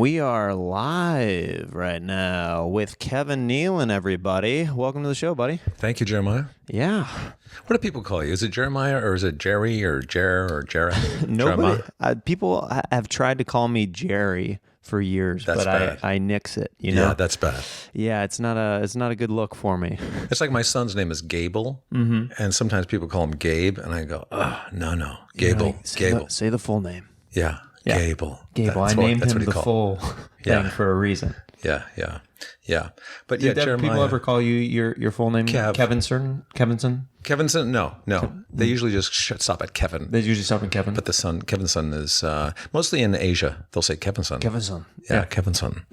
We are live right now with Kevin Nealon, everybody. Welcome to the show, buddy. Thank you, Jeremiah. Yeah. What do people call you? Is it Jeremiah or is it Jerry or Jer or Jared? Nobody. People have tried to call me Jerry for years, That's but bad. I nix it. You know? Yeah, that's bad. Yeah, it's not a good look for me. It's like my son's name is Gable, and sometimes people call him Gabe, and I go, oh, no, Gable, Like, Gable. Say the full name. Yeah, Gable. Gable. I named him the full thing for a reason. Yeah. But Did Jeremiah. people ever call you your full name? Kevinson? Kevinson? No. They usually just stop at Kevin. They usually stop at Kevin. But Kevinson is mostly in Asia. They'll say Kevinson. Kevinson. Yeah, Kevinson.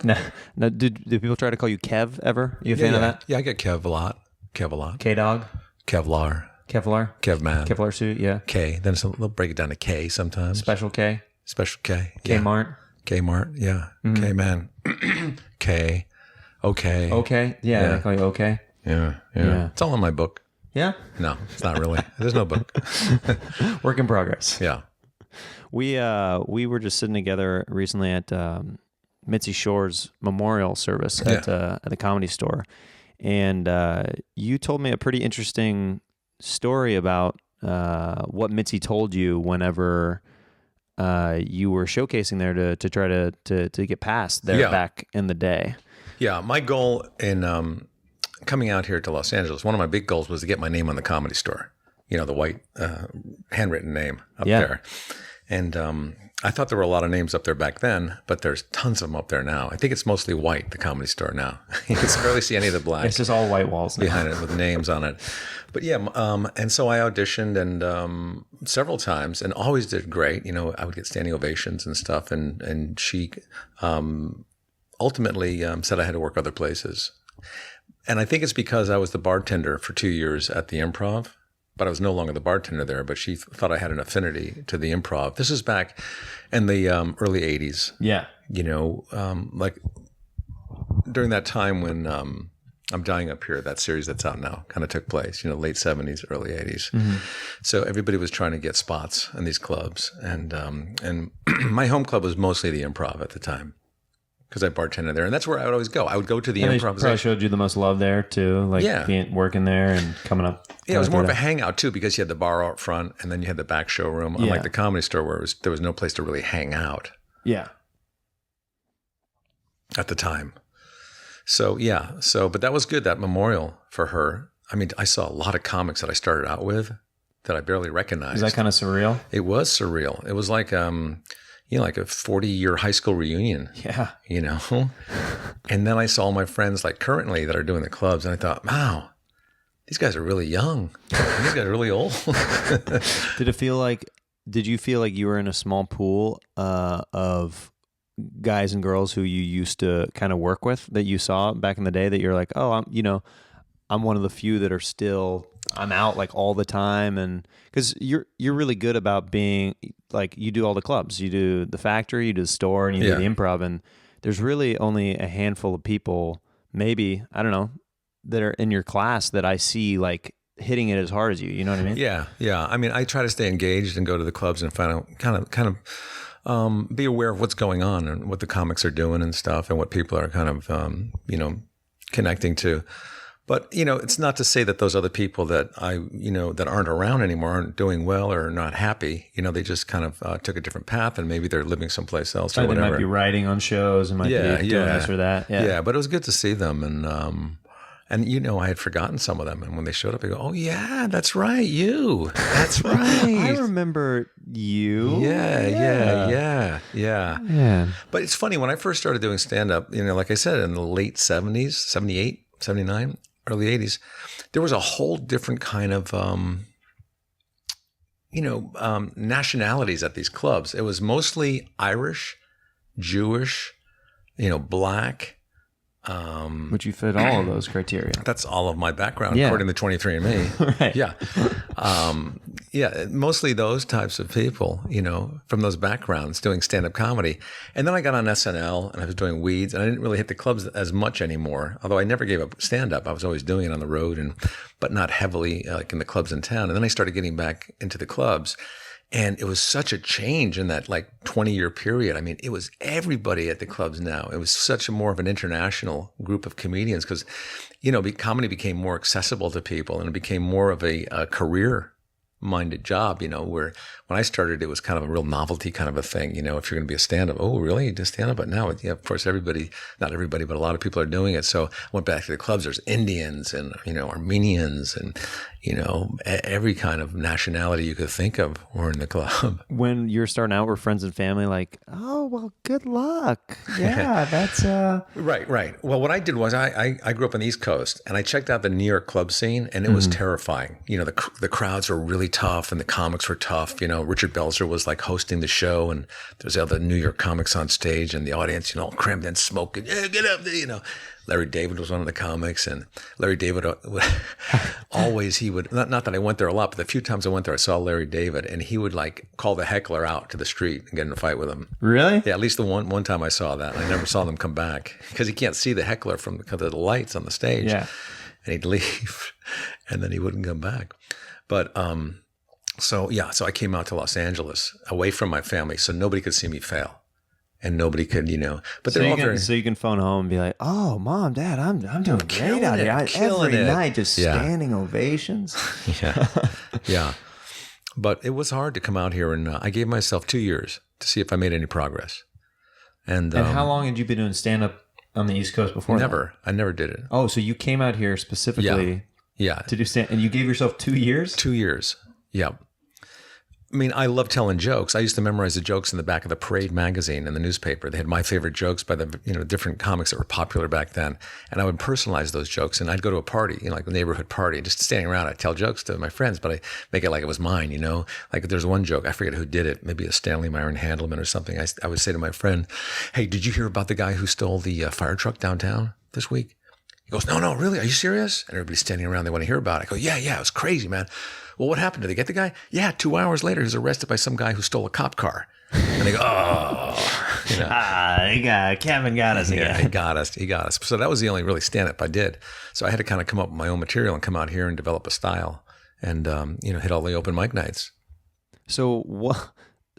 No, did people try to call you Kev ever? You a fan of that? Yeah, I get Kev a lot. K-Dog? Kevlar. Kevman? Kevlar suit, yeah. K. Then they'll break it down to K sometimes. Special K? Special K. Kmart? Kmart, yeah. K-Man. K. Okay. Okay? Yeah, they call you okay? Yeah. It's all in my book. Yeah? No, it's not really. There's no book. Work in progress. Yeah. We were just sitting together recently at Mitzi Shore's memorial service at the Comedy Store, and you told me a pretty interesting story about what Mitzi told you whenever you were showcasing there to try to get past there back in the day. Yeah, my goal in coming out here to Los Angeles, one of my big goals was to get my name on the Comedy Store. You know, the white handwritten name up there. And I thought there were a lot of names up there back then, but there's tons of them up there now. I think it's mostly white, the Comedy Store now. You can barely see any of the black. It's just all white walls now. Behind it with names on it. But yeah, and so I auditioned and several times and always did great. You know, I would get standing ovations and stuff. And she ultimately said I had to work other places. And I think it's because I was the bartender for 2 years at the Improv. But I was no longer the bartender there, but she thought I had an affinity to the Improv. This is back in the early 80s. Yeah. You know, like during that time when I'm Dying Up Here, that series that's out now, kind of took place, you know, late 70s, early 80s. Mm-hmm. So everybody was trying to get spots in these clubs. And my home club was mostly the Improv at the time. Because I bartended there, and that's where I would always go. I would go to the Improv. Probably showed you the most love there too, like working there and coming up. Yeah, it was more of a hangout too, because you had the bar out front, and then you had the back showroom, unlike the Comedy Store, where there was no place to really hang out. Yeah. At the time, but that was good. That memorial for her. I mean, I saw a lot of comics that I started out with that I barely recognized. Is that kind of surreal? It was surreal. It was like like a 40-year high school reunion. Yeah. You know? And then I saw my friends like currently that are doing the clubs, and I thought, wow, these guys are really young. These guys are really old. Did you feel like you were in a small pool of guys and girls who you used to kind of work with that you saw back in the day that you're like, oh, I'm one of the few that are still, I'm out like all the time, and because you're really good about being like, you do all the clubs, you do the Factory, you do the Store, and you do the Improv, and there's really only a handful of people, maybe, I don't know, that are in your class that I see like hitting it as hard as you. You know what I mean? Yeah. I mean, I try to stay engaged and go to the clubs and find out kind of be aware of what's going on and what the comics are doing and stuff, and what people are kind of connecting to. But, it's not to say that those other people that that aren't around anymore aren't doing well or not happy. They just kind of took a different path, and maybe they're living someplace else or whatever. They might be writing on shows and might be doing this or that. Yeah, but it was good to see them. And I had forgotten some of them. And when they showed up, I go, oh, yeah, that's right. You. That's right. I remember you. Yeah. But it's funny, when I first started doing stand-up, like I said, in the late 70s, 78, 79, early 80s, there was a whole different kind of, nationalities at these clubs. It was mostly Irish, Jewish, Black. Which you fit all of those criteria. That's all of my background, according to 23andMe. Right. Yeah. Mostly those types of people, from those backgrounds doing stand-up comedy. And then I got on SNL and I was doing Weeds, and I didn't really hit the clubs as much anymore. Although I never gave up stand-up. I was always doing it on the road, but not heavily like in the clubs in town. And then I started getting back into the clubs. And it was such a change in that like 20-year period. I mean, it was everybody at the clubs now. It was such a more of an international group of comedians because, comedy became more accessible to people and it became more of a career minded job, where when I started, it was kind of a real novelty kind of a thing, if you're going to be a stand-up, oh, really? You do stand-up? But now, of course, not everybody, but a lot of people are doing it. So I went back to the clubs. There's Indians and, Armenians and, every kind of nationality you could think of were in the club. When you're starting out, were friends and family like, oh, well, good luck. Yeah, that's... Right. Well, what I did was I grew up on the East Coast and I checked out the New York club scene and it was terrifying. The crowds were really tough and the comics were tough. Richard Belzer was like hosting the show and there's other New York comics on stage and the audience, all crammed in smoking. Yeah, get up there, Larry David was one of the comics, and Larry David always, he would, not that I went there a lot, but the few times I went there, I saw Larry David, and he would like call the heckler out to the street and get in a fight with him. Really? Yeah, at least the one time I saw that. I never saw them come back because he can't see the heckler because of the lights on the stage. Yeah. And he'd leave, and then he wouldn't come back. But so I came out to Los Angeles away from my family, so nobody could see me fail. And nobody could, but they're all very... So you can phone home and be like, "Oh, Mom, Dad, I'm doing great out here. Every night, just standing ovations." Yeah. But it was hard to come out here, and I gave myself 2 years to see if I made any progress. And how long had you been doing stand up on the East Coast before? Never. I never did it. Oh, so you came out here specifically, to do stand, and you gave yourself 2 years? 2 years. Yeah. I mean, I love telling jokes. I used to memorize the jokes in the back of the Parade magazine in the newspaper. They had my favorite jokes by the different comics that were popular back then, and I would personalize those jokes. And I'd go to a party, like a neighborhood party, just standing around. I'd tell jokes to my friends, but I make it like it was mine. Like there's one joke, I forget who did it, maybe a Stanley Myron Handelman or something. I would say to my friend, "Hey, did you hear about the guy who stole the fire truck downtown this week?" He goes, "No, really? Are you serious?" And everybody's standing around. They want to hear about it. I go, "Yeah, it was crazy, man." "Well, what happened? Did they get the guy?" "Yeah, 2 hours later, he was arrested by some guy who stole a cop car." And they go, "Oh." Kevin got us again. Yeah, he got us. So that was the only really stand-up I did. So I had to kind of come up with my own material and come out here and develop a style and, hit all the open mic nights. So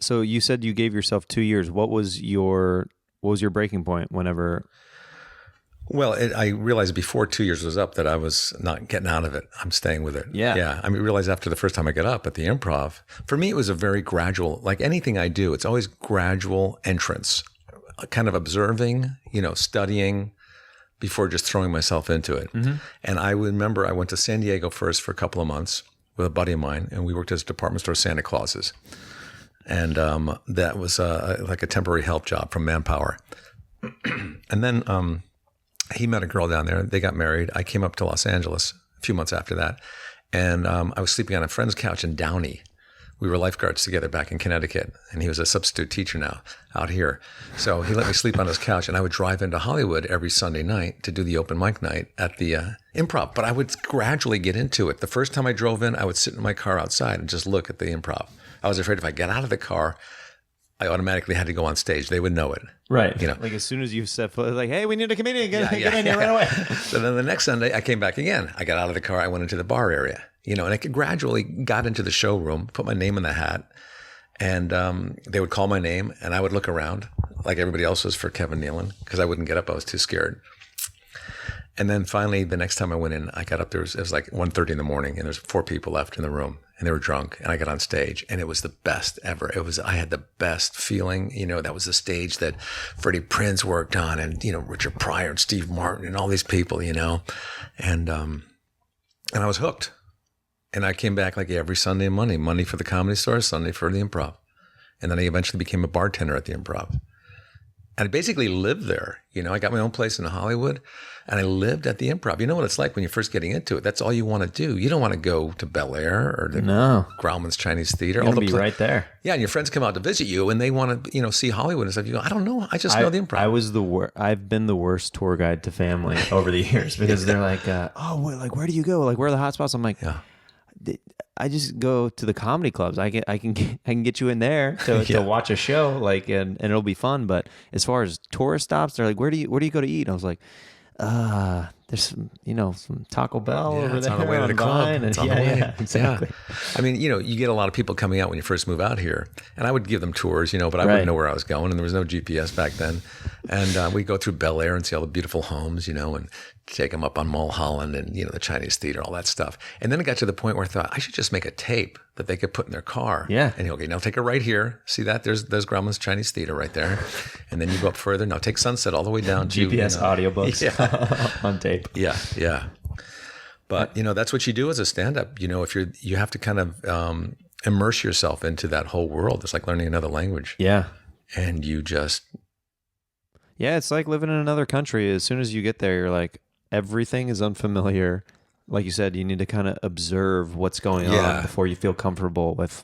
you said you gave yourself 2 years. What was your breaking point whenever... Well, I realized before 2 years was up that I was not getting out of it. I'm staying with it. Yeah. I realized after the first time I got up at the Improv, for me, it was a very gradual, like anything I do, it's always gradual entrance, kind of observing, studying before just throwing myself into it. Mm-hmm. And I remember I went to San Diego first for a couple of months with a buddy of mine, and we worked as department store Santa Clauses. And that was like a temporary help job from Manpower. And then... he met a girl down there. They got married. I came up to Los Angeles a few months after that. And I was sleeping on a friend's couch in Downey. We were lifeguards together back in Connecticut. And he was a substitute teacher now out here. So he let me sleep on his couch. And I would drive into Hollywood every Sunday night to do the open mic night at the Improv. But I would gradually get into it. The first time I drove in, I would sit in my car outside and just look at the Improv. I was afraid if I got out of the car, I automatically had to go on stage. They would know it. Right. Like as soon as you set foot, like, "Hey, we need a comedian. Get in here right away." So then the next Sunday, I came back again. I got out of the car. I went into the bar area, and I gradually got into the showroom, put my name in the hat, and they would call my name, and I would look around like everybody else was for Kevin Nealon because I wouldn't get up. I was too scared. And then finally, the next time I went in, I got up there. It was like 1:30 in the morning, and there's 4 people left in the room. And they were drunk, and I got on stage, and it was the best ever. I had the best feeling, that was the stage that Freddie Prinze worked on, and, Richard Pryor and Steve Martin and all these people, and I was hooked. And I came back like every Sunday and Monday for the Comedy Store, Sunday for the Improv. And then I eventually became a bartender at the Improv. And I basically lived there. I got my own place in Hollywood, and I lived at the Improv. You know what it's like when you're first getting into it. That's all you want to do. You don't want to go to Bel Air or to Grauman's Chinese Theater. You want to be right there. Yeah, and your friends come out to visit you, and they want to, see Hollywood and stuff. You go, "I don't know. I just know the Improv." I've been the worst tour guide to family over the years because they're like, where do you go? Like, where are the hot spots? I'm like, I just go to the comedy clubs. I can get you in there to watch a show, like, and it'll be fun. But as far as tourist stops, they're like, where do you go to eat? And I was like, there's some, some Taco Bell over it's there on the way to the club. Vine, It's on the way. Yeah, exactly. Yeah. I mean, you get a lot of people coming out when you first move out here, and I would give them tours, but I wouldn't know where I was going, and there was no GPS back then. And we'd go through Bel Air and see all the beautiful homes, and take them up on Mulholland and, the Chinese Theater, all that stuff. And then it got to the point where I thought I should just make a tape that they could put in their car. Yeah. And okay, now take it right here. See that? There's Grauman's Chinese Theater right there. And then you go up further. Now take Sunset all the way down to GPS audiobooks on tape. Yeah, yeah. But that's what you do as a stand-up. If you have to kind of immerse yourself into that whole world. It's like learning another language. Yeah. And you just it's like living in another country. As soon as you get there, you're like, everything is unfamiliar. Like you said, you need to kind of observe what's going on before you feel comfortable with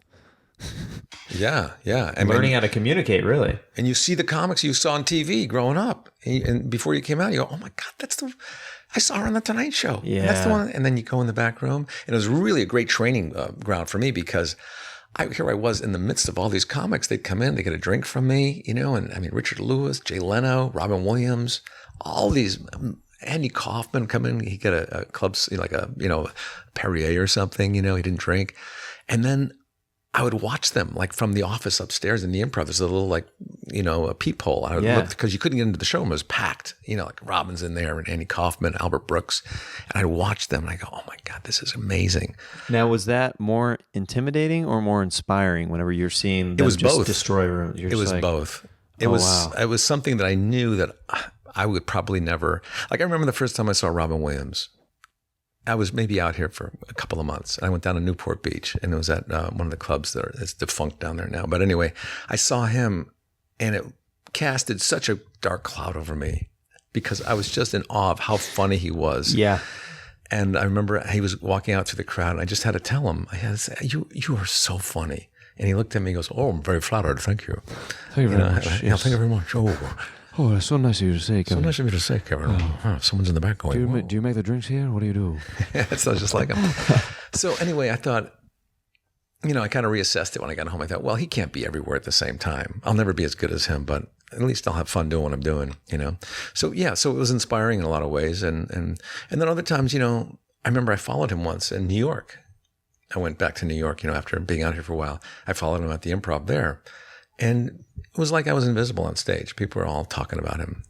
yeah. learning how to communicate, really. And you see the comics you saw on TV growing up, and before you came out, you go, "Oh my God, I saw her on the Tonight Show." Yeah, and that's the one. And then you go in the back room, and it was really a great training ground for me because here I was in the midst of all these comics. They'd come in, they get a drink from me, and I mean Richard Lewis, Jay Leno, Robin Williams, all these. Andy Kaufman come in, he got a club, like a Perrier or something, he didn't drink. And then I would watch them like from the office upstairs in the Improv. There's a little a peephole. I would look because you couldn't get into the showroom. It was packed, like Robin's in there and Andy Kaufman, Albert Brooks. And I'd watch them and I go, oh my God, this is amazing. Now, was that more intimidating or more inspiring whenever you're seeing them both. Destroy rooms? It was both. It was something that I knew that I would probably never, like I remember the first time I saw Robin Williams, I was maybe out here for a couple of months. I went down to Newport Beach and it was at one of the clubs there. It's defunct down there now. But anyway, I saw him and it casted such a dark cloud over me because I was just in awe of how funny he was. Yeah. And I remember he was walking out through the crowd and I just had to tell him, I had to say, you are so funny. And he looked at me and goes, oh, I'm very flattered. Thank you. Thank you very much. Yeah, thank you very much. Oh, that's so nice of you to say, Kevin. So nice of you to say, Kevin. Someone's in the back going, do you make the drinks here? What do you do? It sounds just like him. So anyway, I thought, I kind of reassessed it when I got home. I thought, well, he can't be everywhere at the same time. I'll never be as good as him, but at least I'll have fun doing what I'm doing, So so it was inspiring in a lot of ways. And then other times, I remember I followed him once in New York. I went back to New York, after being out here for a while. I followed him at the Improv there. And it was like I was invisible on stage. People were all talking about him,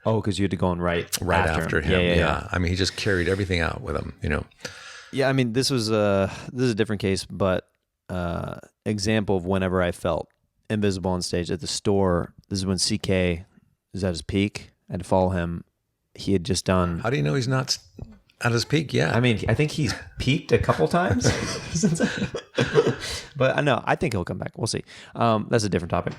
Oh, because you had to go on right after him. Yeah. I mean, he just carried everything out with him, Yeah, I mean, this is a different case, but example of whenever I felt invisible on stage at the store. This is when CK was at his peak. I had to follow him. He had just done. How do you know he's not at his peak? Yeah. I mean, I think he's peaked a couple times. But I think he'll come back. We'll see. That's a different topic.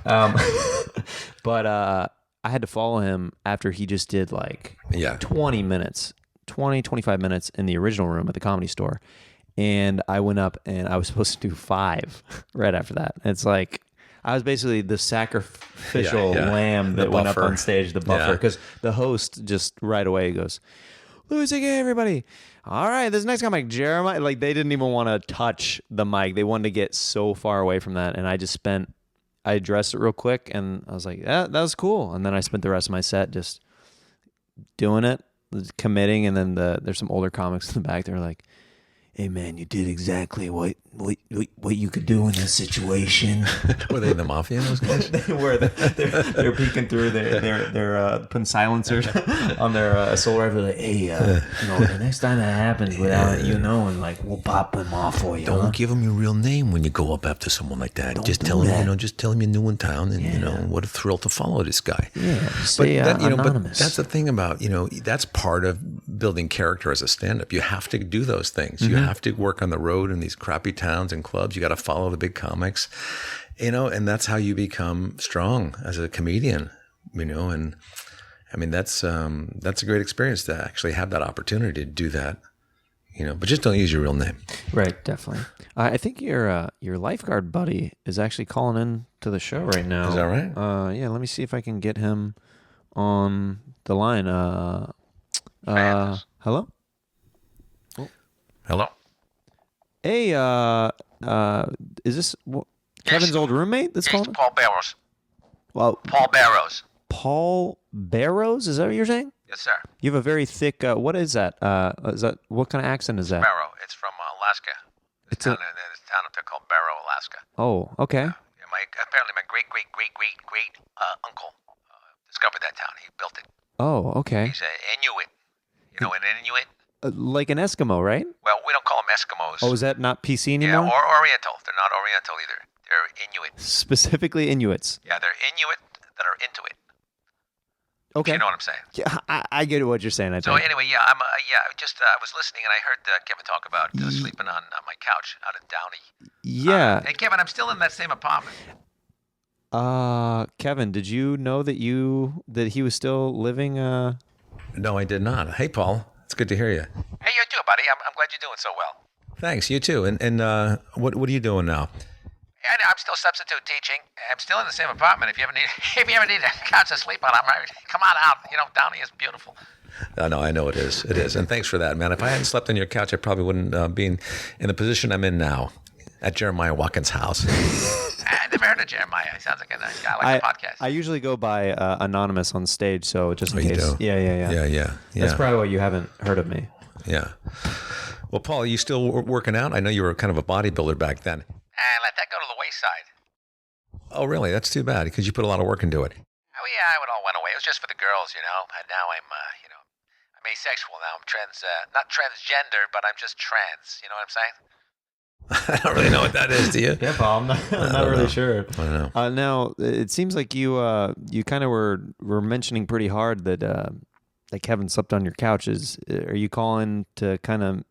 But I had to follow him after he just did 20 minutes, 25 minutes in the original room at the Comedy Store. And I went up and I was supposed to do 5 right after that. It's like, I was basically the sacrificial lamb that went up on stage, the buffer, because the host just right away goes, Louis C.K., everybody. All right, this next comic, Jeremiah. Like, they didn't even want to touch the mic. They wanted to get so far away from that. And I addressed it real quick, and I was like, yeah, that was cool. And then I spent the rest of my set just doing it, committing. And then there's some older comics in the back. They're like, hey, man, you did exactly what you could do in this situation. Were they the mafia, those guys? They were. They're peeking through. They're putting silencers on their assault rifle. Like, hey, the next time that happens without knowing, we'll pop them off for you. Don't give them your real name when you go up after someone like that. Just tell them, just tell them you're new in town, and what a thrill to follow this guy. Yeah, say anonymous. But that's the thing about that's part of building character as a stand-up. You have to do those things. Mm-hmm. You have to work on the road in these crappy towns and clubs. You got to follow the big comics, and that's how you become strong as a comedian, and I mean, that's a great experience to actually have that opportunity to do that, but just don't use your real name. Right. Definitely. I think your lifeguard buddy is actually calling in to the show right now. Is that right? Yeah. Let me see if I can get him on the line. Hello? Hello? Hey, is this Kevin's old roommate that's calling? Paul Barrows. Well, Paul Barrows. Paul Barrows? Is that what you're saying? Yes, sir. You have a very thick. What is that? What kind of accent is that? Barrow. It's from Alaska. There's a town up there called Barrow, Alaska. Oh, okay. Yeah, apparently my great uncle discovered that town. He built it. Oh, okay. He's an Inuit. You know, an Inuit. Like an Eskimo, right? Well, we don't call them Eskimos. Oh, is that not PC Yeah, anymore? or Oriental. They're not Oriental either. They're Inuit. Specifically Inuits. Yeah, they're Inuit that are into it. Okay. You know what I'm saying? Yeah, I get what you're saying. I So think. anyway, yeah, I was listening and I heard Kevin talk about sleeping on my couch out in Downey. Yeah. Hey, Kevin, I'm still in that same apartment. Kevin, did you know that he was still living? No, I did not. Hey, Paul, it's good to hear you. Hey, you too, buddy. I'm glad you're doing so well. Thanks, you too. And what are you doing now? I'm still substitute teaching. I'm still in the same apartment. If you ever need a couch to sleep on, come on out. You know, Downey is beautiful. No, I know it is. It is. And thanks for that, man. If I hadn't slept on your couch, I probably wouldn't be in the position I'm in now at Jeremiah Watkins' house. I never heard of Jeremiah. He sounds like a nice guy. I like the podcast. I usually go by anonymous on stage, so just in you case. do? Yeah. That's probably why you haven't heard of me. Yeah. Well, Paul, are you still working out? I know you were kind of a bodybuilder back then. Let that go to the wayside. Oh, really? That's too bad because you put a lot of work into it. Oh, yeah, it all went away. It was just for the girls, you know. And now I'm asexual now. I'm not transgender, but I'm just trans. You know what I'm saying? I don't really know what that is, do you? Yeah, Paul, I'm not really sure. I don't know. Now, it seems like you kind of were mentioning pretty hard that Kevin slept on your couch. Are you calling to kind of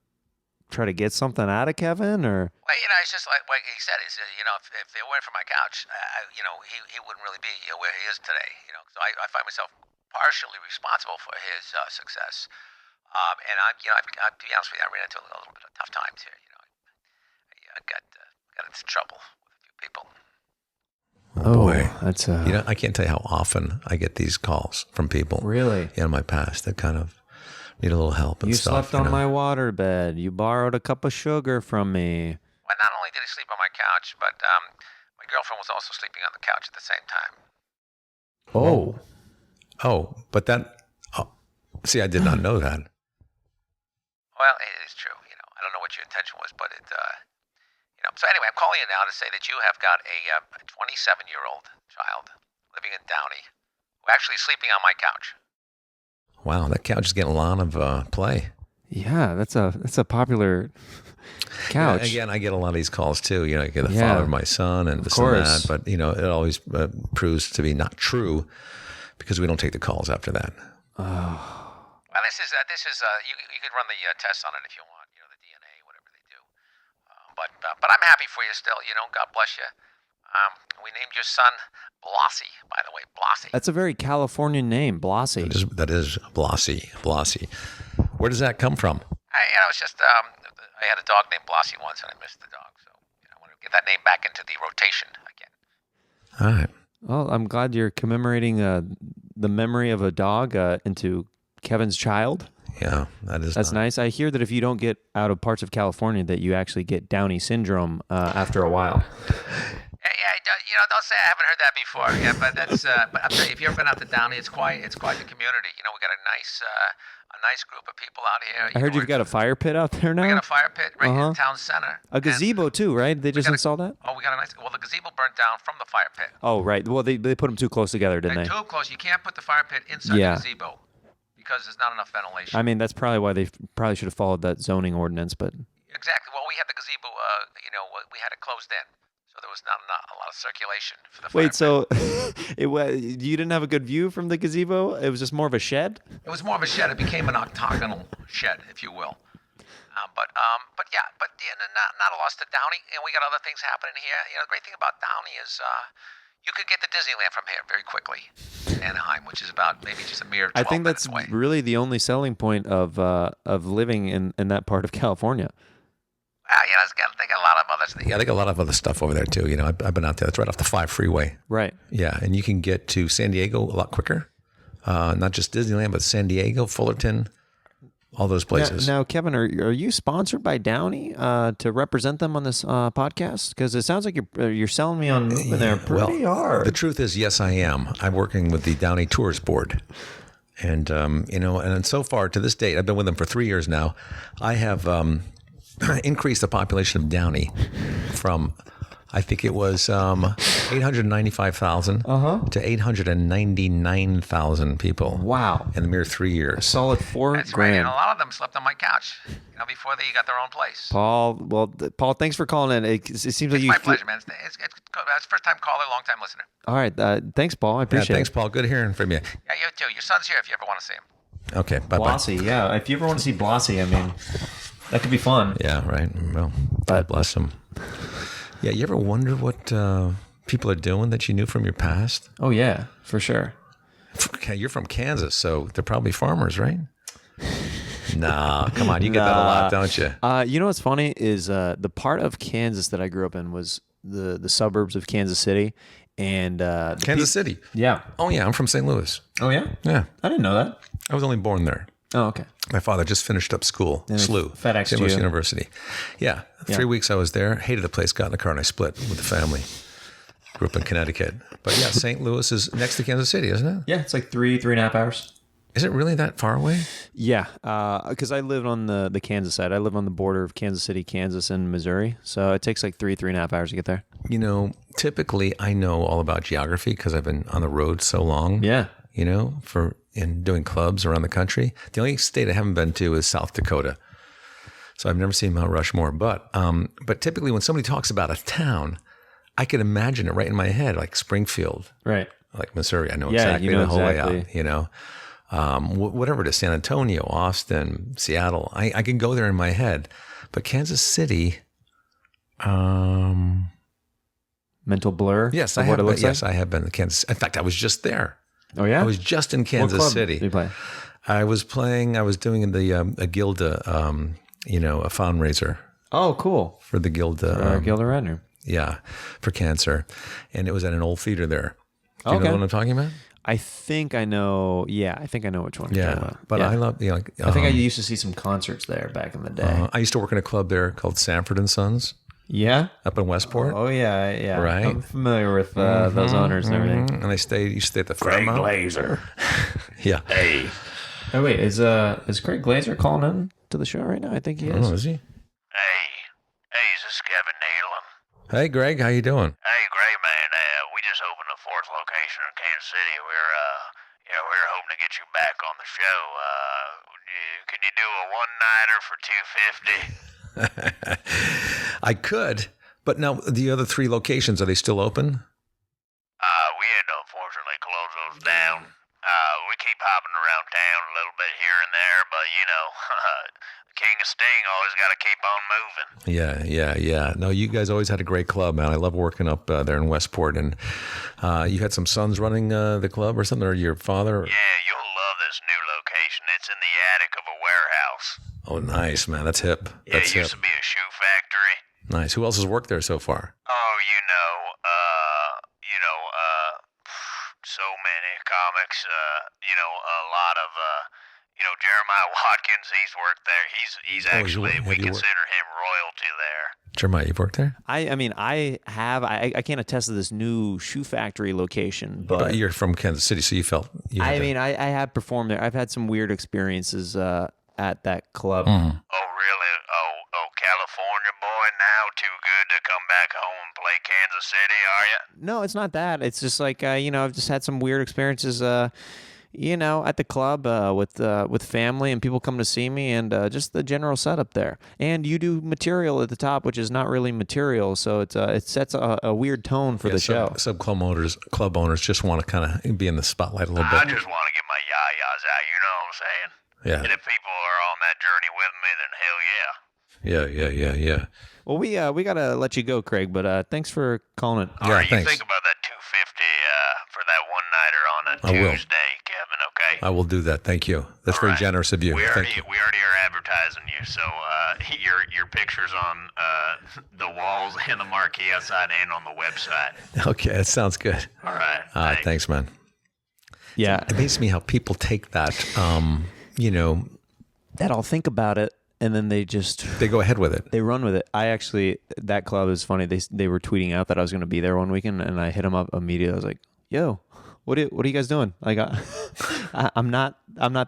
try to get something out of Kevin, or? Well, it's just like what he said. He said, if it weren't for my couch, he wouldn't really be where he is today. So I find myself partially responsible for his success. And to be honest with you, I ran into a little bit of tough times here. I got into trouble with a few people. Oh, boy, that's I can't tell you how often I get these calls from people. Really? In my past that kind of need a little help and you stuff. Slept on my waterbed. You borrowed a cup of sugar from me. Well, not only did he sleep on my couch, but my girlfriend was also sleeping on the couch at the same time. Oh, but that. Oh, see, I did not know that. Well, it is true. I don't know what your intention was, but it. So anyway, I'm calling you now to say that you have got a 27-year-old child living in Downey, who actually is sleeping on my couch. Wow, that couch is getting a lot of play. Yeah, that's a popular couch. Yeah, again, I get a lot of these calls too. I get the father of my son and this and that, but it always proves to be not true because we don't take the calls after that. Oh. Well, this is you could run the tests on it if you want. The DNA, whatever they do. But I'm happy for you still. God bless you. We named your son Blossy, by the way, Blossy. That's a very Californian name, Blossy. That is Blossy. Where does that come from? It's just I had a dog named Blossy once, and I missed the dog, so I want to get that name back into the rotation again. All right. Well, I'm glad you're commemorating the memory of a dog into Kevin's child. Yeah, that's nice. I hear that if you don't get out of parts of California, that you actually get Downey syndrome after a while. Yeah, don't say I haven't heard that before. Yeah, but that's. But I'll tell you, if you've ever been out to Downey, it's quite the community. We got a nice group of people out here. I heard you've got a fire pit out there now. We got a fire pit right in the town center. A gazebo too, right? They just installed that. Oh, we got a nice. Well, the gazebo burnt down from the fire pit. Oh, right. Well, they put them too close together, didn't they? Too close. You can't put the fire pit inside the gazebo because there's not enough ventilation. I mean, that's probably why they probably should have followed that zoning ordinance, but. Exactly. Well, we had the gazebo. We had it closed in. So there was not a lot of circulation for the fire Wait, so you didn't have a good view from the gazebo? It was just more of a shed? It was more of a shed. It became an octagonal shed, if you will. But not a loss to Downey. We got other things happening here. The great thing about Downey is you could get to Disneyland from here very quickly in Anaheim, which is about maybe just a mere 12 I think that's minutes away. really the only selling point of living in that part of California. They got a lot of other. Yeah, they got a lot of other stuff over there too. I've been out there. It's right off the 5 freeway. Right. Yeah, and you can get to San Diego a lot quicker. Not just Disneyland, but San Diego, Fullerton, all those places. Now, Kevin, are you sponsored by Downey to represent them on this podcast? Because it sounds like you're selling me on moving there pretty hard. The truth is, yes, I am. I'm working with the Downey Tours Board. And, and so far to this date, I've been with them for 3 years now. I have increased the population of Downey from, I think it was 895,000 to 899,000 people. Wow. In the mere 3 years. A solid $4,000. That's right. And a lot of them slept on my couch, before they got their own place. Paul, thanks for calling in. It seems like my pleasure, man. It's first time caller, long time listener. All right. Thanks, Paul. I appreciate it. Thanks, Paul. Good hearing from you. Yeah, you too. Your son's here if you ever want to see him. Okay. Bye-bye. Blossy, yeah. If you ever want to see Blossy, I mean, that could be fun. Yeah, right. Well, God bless him. Yeah, you ever wonder what people are doing that you knew from your past? Oh, yeah, for sure. Okay, you're from Kansas, so they're probably farmers, right? Nah, come on. You get that a lot, don't you? You know what's funny is the part of Kansas that I grew up in was the suburbs of Kansas City. And Kansas City? Yeah. Oh, yeah. I'm from St. Louis. Oh, yeah? Yeah. I didn't know that. I was only born there. Oh, okay. My father just finished up school, SLU, FedExed St. Louis you. University. Yeah, 3 weeks I was there. Hated the place. Got in the car and I split with the family. Grew up in Connecticut. But yeah, St. Louis is next to Kansas City, isn't it? Yeah, it's like 3.5 hours. Is it really that far away? Yeah, because I live on the Kansas side. I live on the border of Kansas City, Kansas, and Missouri. So it takes like 3.5 hours to get there. Typically I know all about geography because I've been on the road so long. Yeah. In doing clubs around the country. The only state I haven't been to is South Dakota. So I've never seen Mount Rushmore. But typically when somebody talks about a town, I can imagine it right in my head, like Springfield. Right. Like Missouri. I know exactly the whole layout, whatever it is, San Antonio, Austin, Seattle. I can go there in my head. But Kansas City, mental blur? Yes, I have. Yes, I have been to Kansas. In fact, I was just there. Oh, yeah? I was just in Kansas City. Did you play? I was doing a Gilda, a fundraiser. Oh, cool. For the Gilda. Gilda Radner. Yeah, for cancer. And it was at an old theater there. Do you know what I'm talking about? I think I know. Yeah, I think I know which one you're talking about. But I love, I think I used to see some concerts there back in the day. I used to work in a club there called Sanford and Sons. Yeah? Up in Westport. Oh, yeah. Right. I'm familiar with those owners and everything. And you stay at the Craig Fairmount. Glazer. Yeah. Hey. Oh, wait. Is Craig Glazer calling in to the show right now? I think he is. Oh, is he? Hey, is this Kevin Nealon? Hey, Greg. How you doing? Hey, great, man. We just opened a fourth location in Kansas City. We're hoping to get you back on the show. Can you do a one-nighter for $250? I could, but now the other 3 locations, are they still open? We had to unfortunately close those down. We keep hopping around town a little bit here and there, but the King of Sting always got to keep on moving. Yeah. No, you guys always had a great club, man. I love working up there in Westport. And you had some sons running the club or something, or your father? Yeah, you'll love this new location. It's in the attic of a warehouse. Oh, nice, man. That's hip. Yeah, That's it used to be a shoe factory. Nice. Who else has worked there so far? Oh, so many comics. A lot of Jeremiah Watkins. He's worked there. He's actually we consider him royalty there. Jeremiah, you've worked there? I mean, I have. I can't attest to this new shoe factory location, but you're from Kansas City, so you felt. I have performed there. I've had some weird experiences at that club. Mm-hmm. Oh, really? Oh, California boy, now too good to come back home and play Kansas City, are you? No, it's not that. It's just like I've just had some weird experiences. At the club with family and people come to see me, and just the general setup there. And you do material at the top, which is not really material, so it sets a weird tone for the show. Some club owners just want to kind of be in the spotlight a little bit. I just want to get my yayas out, you know what I'm saying? Yeah. And if people are on that journey with me, then hell yeah. Yeah. Well, we gotta let you go, Craig. But thanks for calling it. All right, you thanks. think about that $250 for that one nighter on a I will. Tuesday, Kevin. Okay. I will do that. Thank you. That's All very right. generous of you. We Thank already you. are advertising you, so your pictures on the walls and the marquee outside and on the website. Okay, that sounds good. All right. Thanks, man. Yeah, It amazes me how people take that. that I'll think about it, and then they They go ahead with it. They run with it. That club is funny. They were tweeting out that I was going to be there one weekend, and I hit them up immediately. I was like, "Yo, what are you guys doing? Like, I'm not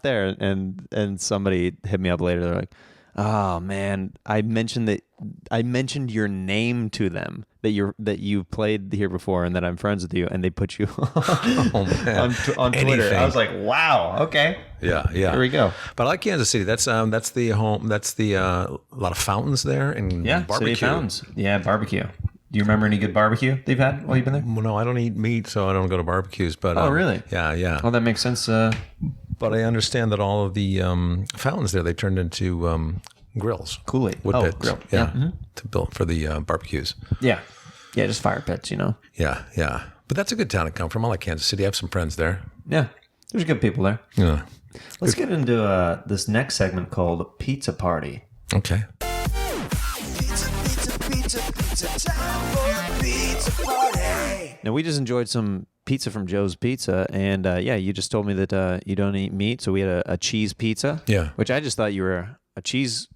there. And somebody hit me up later. They're like, oh man, I mentioned your name to them, that you played here before and that I'm friends with you, and they put you on Twitter. Anything. I was like, wow, okay. Yeah. Here we go. But I like Kansas City. That's the home. That's the a lot of fountains there and barbecue. City fountains. Yeah, barbecue. Do you remember any good barbecue they've had while you've been there? Well, no, I don't eat meat, so I don't go to barbecues. But Oh, really? Yeah. Oh, that makes sense. But I understand that all of the fountains there, they turned into grills. Kool-Aid. Wood pits. Grill. Yeah. To build for the barbecues. Yeah. Yeah, just fire pits, Yeah. But that's a good town to come from. I like Kansas City. I have some friends there. Yeah. There's good people there. Yeah. Let's get into this next segment called Pizza Party. Okay. Pizza, time for a pizza party. Now, we just enjoyed some pizza from Joe's Pizza, and you just told me that you don't eat meat, so we had a cheese pizza. Yeah. Which I just thought you were a cheese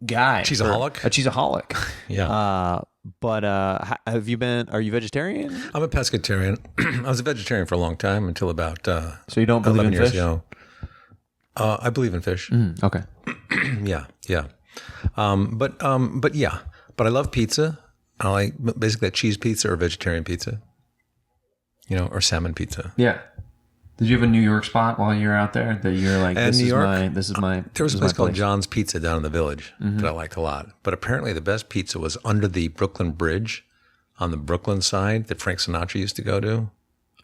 guy. Cheeseaholic? A cheeseaholic. Yeah. But are you vegetarian? I'm a pescatarian. I was a vegetarian for a long time until about So you don't believe 11 in years fish? ago. I believe in fish. Okay. Yeah. But yeah. But I love pizza. I like basically that cheese pizza or vegetarian pizza. Or salmon pizza. Yeah. Did you have a New York spot while you were out there that you're like, this is my There was a place called John's Pizza down in the Village that I liked a lot. But apparently the best pizza was under the Brooklyn Bridge on the Brooklyn side that Frank Sinatra used to go to.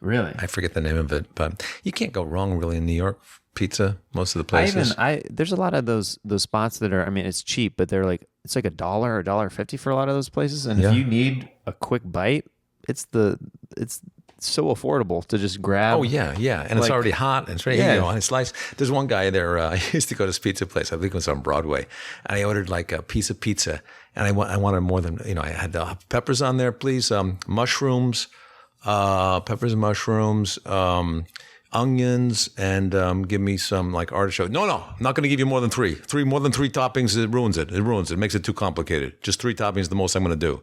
Really? I forget the name of it, but you can't go wrong really in New York pizza, most of the places. There's a lot of those spots that are, it's cheap, but they're like, it's like $1 or $1.50 for a lot of those places. And if you need a quick bite, it's so affordable to just grab. Oh yeah, and it's already hot and it's ready. Yeah. And it's nice. There's one guy there. I used to go to this pizza place. I think it was on Broadway, and I ordered like a piece of pizza, and I wanted more than I had the peppers on there, please. Mushrooms, peppers and mushrooms, onions, and give me some like artichoke. No, I'm not going to give you more than three. More than three toppings, it ruins it. It makes it too complicated. Just 3 toppings is the most I'm going to do.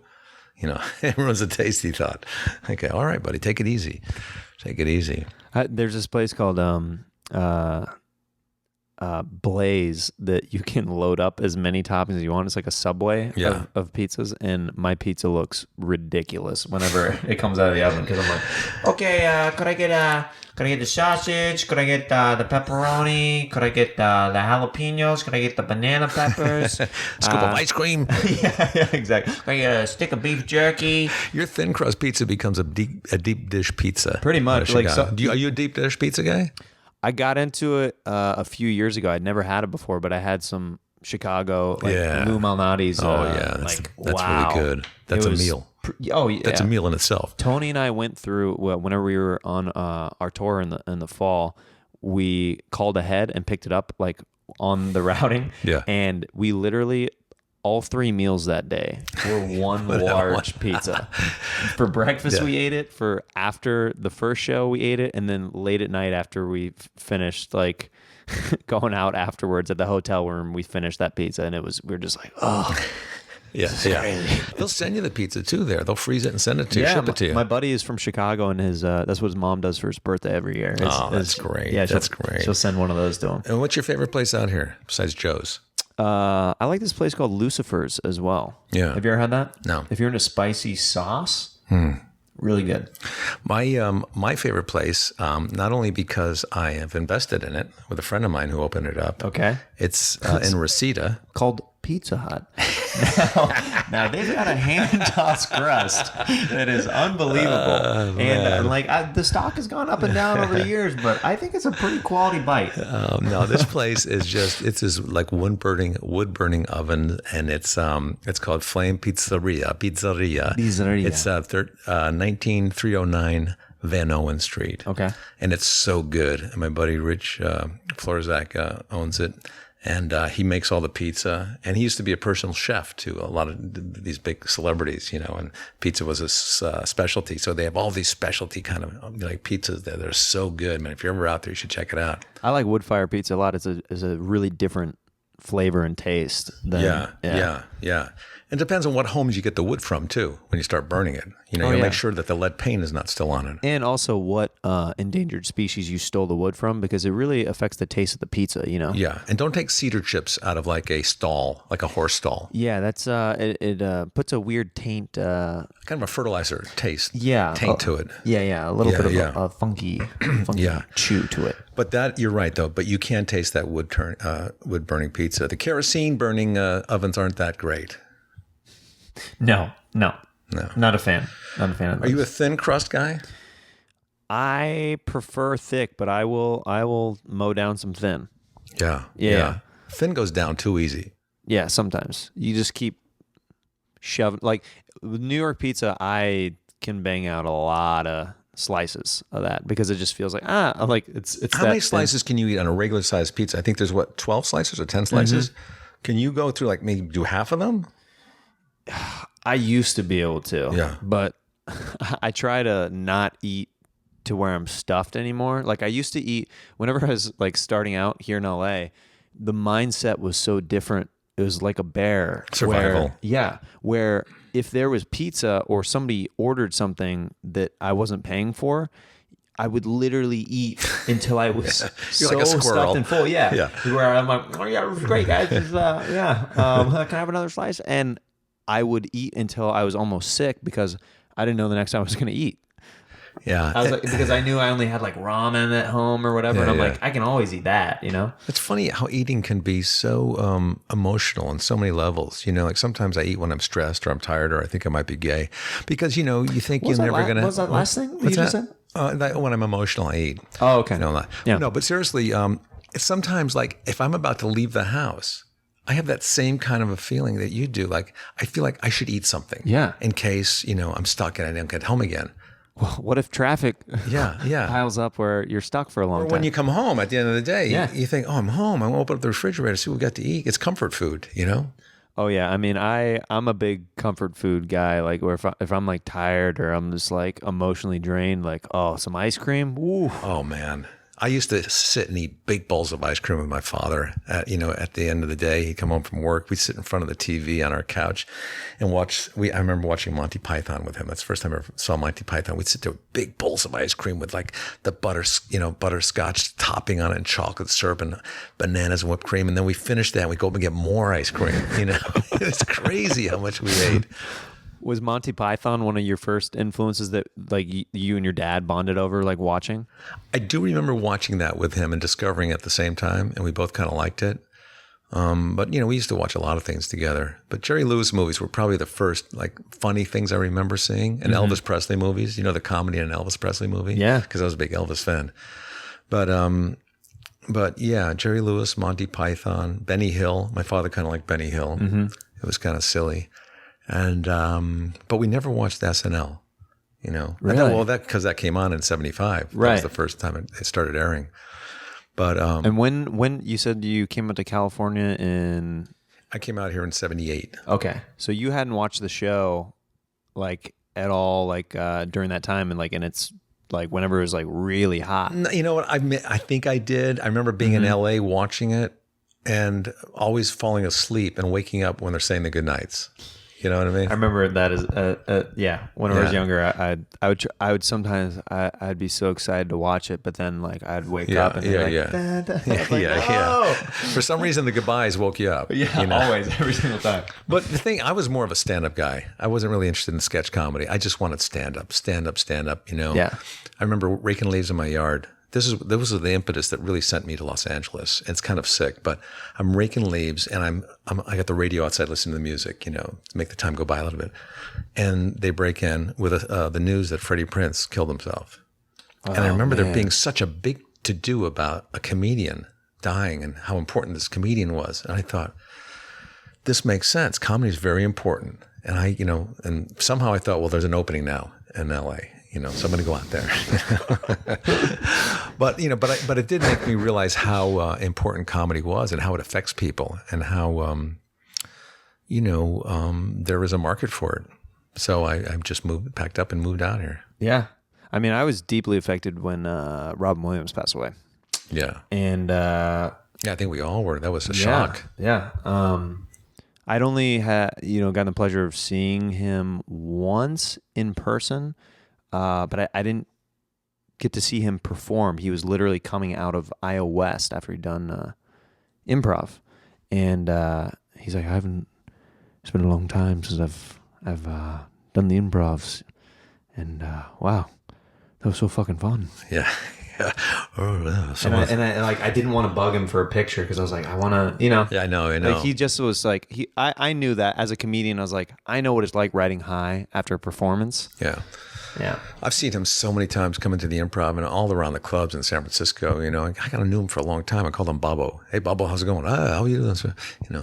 It ruins the taste, he thought. Okay, all right, buddy, take it easy. There's this place called Blaze that you can load up as many toppings as you want. It's like a Subway of pizzas, and my pizza looks ridiculous whenever it comes out of the oven because I'm like, okay, could I get the sausage? Could I get the pepperoni? Could I get the jalapenos? Could I get the banana peppers? Scoop of ice cream. yeah, exactly. Could I get a stick of beef jerky? Your thin crust pizza becomes a deep dish pizza. Pretty much. Are you a deep dish pizza guy? I got into it a few years ago. I'd never had it before, but I had some Chicago, Lou Malnati's. That's really good. That's a meal. That's a meal in itself. Tony and I went through whenever we were on our tour in the fall. We called ahead and picked it up like on the routing. Yeah, and we literally. All 3 meals that day were one large pizza. For breakfast, we ate it. For after the first show, we ate it. And then late at night after we finished, like going out afterwards at the hotel room, we finished that pizza. And we were just like, oh, yeah. Crazy. They'll send you the pizza too there. They'll freeze it and send it to you, ship it to you. My buddy is from Chicago, and that's what his mom does for his birthday every year. That's great. Yeah, that's great. She'll send one of those to him. And what's your favorite place out here besides Joe's? I like this place called Lucifer's as well. Yeah. Have you ever had that? No. If you're into spicy sauce, really good. My favorite place, not only because I have invested in it with a friend of mine who opened it up. Okay. It's in Reseda. Called Pizza Hut. Now they've got a hand-tossed crust that is unbelievable. The stock has gone up and down over the years, but I think it's a pretty quality bite. No, this place is it's this like wood burning oven, and it's called Flame Pizzeria. It's 19309 Van Owen Street. Okay. And it's so good. And my buddy Rich Florzak owns it. And he makes all the pizza. And he used to be a personal chef to a lot of these big celebrities, and pizza was his specialty. So they have all these specialty kind of like pizzas there. They're so good, man. If you're ever out there, you should check it out. I like wood fire pizza a lot. It's a really different flavor and taste. Yeah. It depends on what homes you get the wood from too. When you start burning it, you make sure that the lead paint is not still on it. And also what endangered species you stole the wood from, because it really affects the taste of the pizza. Yeah, and don't take cedar chips out of like a stall, like a horse stall. Yeah, that's it puts a weird taint. Kind of a fertilizer taste. Yeah, taint to it. Yeah, a little bit of a funky chew to it. But that you're right though. But you can taste that wood burning pizza. The kerosene burning ovens aren't that great. No, not a fan. Not a fan of those. Are you a thin crust guy? I prefer thick, but I will mow down some thin. Yeah. Thin goes down too easy. Yeah, sometimes you just keep shoving. Like with New York pizza, I can bang out a lot of slices of that because it just feels like it's. How many slices can you eat on a regular sized pizza? I think there's 12 slices or 10 slices. Mm-hmm. Can you go through like maybe do half of them? I used to be able to, but I try to not eat to where I'm stuffed anymore. Like I used to eat whenever I was like starting out here in LA, the mindset was so different. It was like a bear. Survival. Where if there was pizza or somebody ordered something that I wasn't paying for, I would literally eat until I was You're like a squirrel. Stuffed and full. Yeah. Where I'm like, oh yeah, it was great, guys. Can I have another slice? And I would eat until I was almost sick because I didn't know the next time I was going to eat. Yeah. I was like, because I knew I only had like ramen at home or whatever. And I'm like, I can always eat that, It's funny how eating can be so emotional on so many levels. Like sometimes I eat when I'm stressed or I'm tired or I think I might be gay because, you think you're never going to. What was that last thing you just said? When I'm emotional, I eat. Oh, okay. No, but seriously, it's sometimes like if I'm about to leave the house, I have that same kind of a feeling that you do. Like, I feel like I should eat something. Yeah. In case, I'm stuck and I don't get home again. Well, what if traffic Yeah. piles up where you're stuck for a long time? Or when you come home at the end of the day, you think, oh, I'm home. I'm going to open up the refrigerator, see what we got to eat. It's comfort food, Oh, yeah. I mean, I'm a big comfort food guy. Like, where if I'm like tired or I'm just like emotionally drained, like, oh, some ice cream. Ooh. Oh, man. I used to sit and eat big bowls of ice cream with my father. At the end of the day, he'd come home from work. We'd sit in front of the TV on our couch and watch. I remember watching Monty Python with him. That's the first time I ever saw Monty Python. We'd sit there with big bowls of ice cream with like the butterscotch topping on it and chocolate syrup and bananas and whipped cream. And then we finished that and we'd go up and get more ice cream. It's crazy how much we ate. Was Monty Python one of your first influences that like you and your dad bonded over, like watching? I do remember watching that with him and discovering it at the same time, and we both kind of liked it. But we used to watch a lot of things together. But Jerry Lewis movies were probably the first like funny things I remember seeing, and Elvis Presley movies. The comedy in an Elvis Presley movie. Yeah, because I was a big Elvis fan. But yeah, Jerry Lewis, Monty Python, Benny Hill. My father kind of liked Benny Hill. Mm-hmm. It was kind of silly. And but we never watched SNL, Really? Because that came on in '75. That right. was the first time it started airing. But and when you said you came out to California I came out here in '78. Okay, so you hadn't watched the show like at all, like during that time, and it's like whenever it was like really hot. You know what? I think I did. I remember being in LA watching it and always falling asleep and waking up when they're saying the good nights. You know what I mean? I remember that as when I was younger, I would sometimes I'd be so excited to watch it, but then like I'd wake up and For some reason, the goodbyes woke you up. Always, every single time. But the thing, I was more of a stand-up guy. I wasn't really interested in sketch comedy. I just wanted stand-up. Yeah. I remember raking leaves in my yard. This was the impetus that really sent me to Los Angeles. It's kind of sick, but I'm raking leaves and I got the radio outside listening to the music, to make the time go by a little bit. And they break in with the news that Freddie Prinze killed himself. And I remember there being such a big to-do about a comedian dying and how important this comedian was. And I thought, this makes sense. Comedy is very important. And and somehow I thought, well, there's an opening now in LA. So I'm going to go out there. But it did make me realize how important comedy was and how it affects people and how, there is a market for it. So I just packed up and moved out here. Yeah. I mean, I was deeply affected when Robin Williams passed away. Yeah. And Yeah, I think we all were. That was a shock. Yeah. I'd only gotten the pleasure of seeing him once in person, but I didn't get to see him perform. He was literally coming out of Iowa West after he'd done Improv, and he's like, it's been a long time since I've done the Improvs, and wow, that was so fucking fun. Yeah. Oh, yeah. And I didn't want to bug him for a picture because I was like, I want to, Yeah, I know. Like he just was like, I knew that as a comedian, I was like, I know what it's like riding high after a performance. Yeah. Yeah. I've seen him so many times come into the Improv and all around the clubs in San Francisco. I kind of knew him for a long time. I called him Bobo. Hey, Bobo, how's it going? How are you doing? I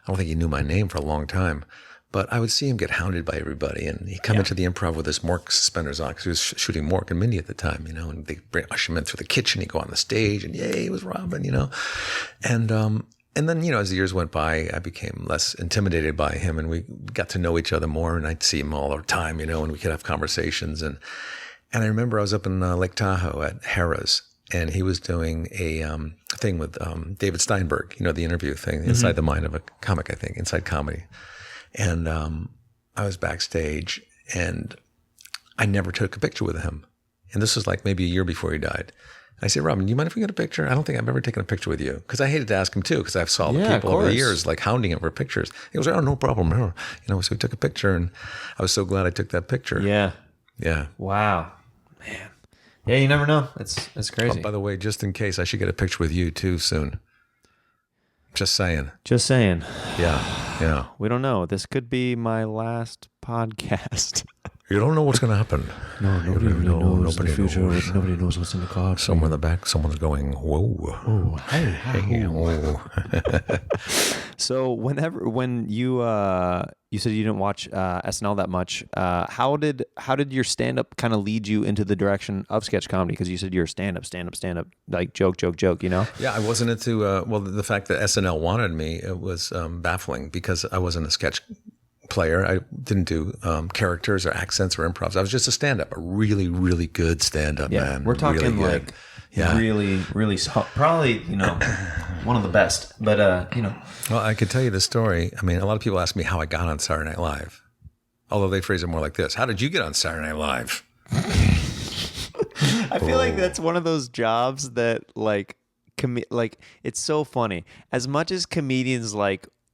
don't think he knew my name for a long time. But I would see him get hounded by everybody, and he'd come into the Improv with his Mork suspenders on because he was shooting Mork and Mindy at the time, and they usher him in through the kitchen. He'd go on the stage, and yay, it was Robin, And then, as the years went by, I became less intimidated by him, and we got to know each other more, and I'd see him all the time, and we could have conversations. And I remember I was up in Lake Tahoe at Harrah's, and he was doing a thing with David Steinberg, the interview thing, Inside the Mind of a Comic, I think, Inside Comedy. And I was backstage, and I never took a picture with him. And this was like maybe a year before he died. And I said, Robin, do you mind if we get a picture? I don't think I've ever taken a picture with you. Because I hated to ask him, too, because I've saw the people over the years like hounding him for pictures. He was like, oh, no problem. So we took a picture, and I was so glad I took that picture. Yeah. Yeah. Wow. Man. Yeah, you never know. It's crazy. Oh, by the way, just in case, I should get a picture with you, too, soon. Just saying. Yeah. We don't know. This could be my last podcast. You don't know what's going to happen. No, nobody really knows the future. Nobody knows what's in the cards. Somewhere in the back, someone's going, whoa. Oh, hey, whoa. So when you said you didn't watch SNL that much, how did your stand-up kind of lead you into the direction of sketch comedy? Because you said you're stand-up, like joke, Yeah, I wasn't into, the fact that SNL wanted me, it was baffling because I wasn't a sketch player. I didn't do characters or accents or improvs. I was just a stand-up, a really, really good stand-up, man. We're talking really really, really, probably, one of the best, but, Well, I could tell you the story. I mean, a lot of people ask me how I got on Saturday Night Live, although they phrase it more like this. How did you get on Saturday Night Live? I feel like that's one of those jobs that it's so funny. As much as comedians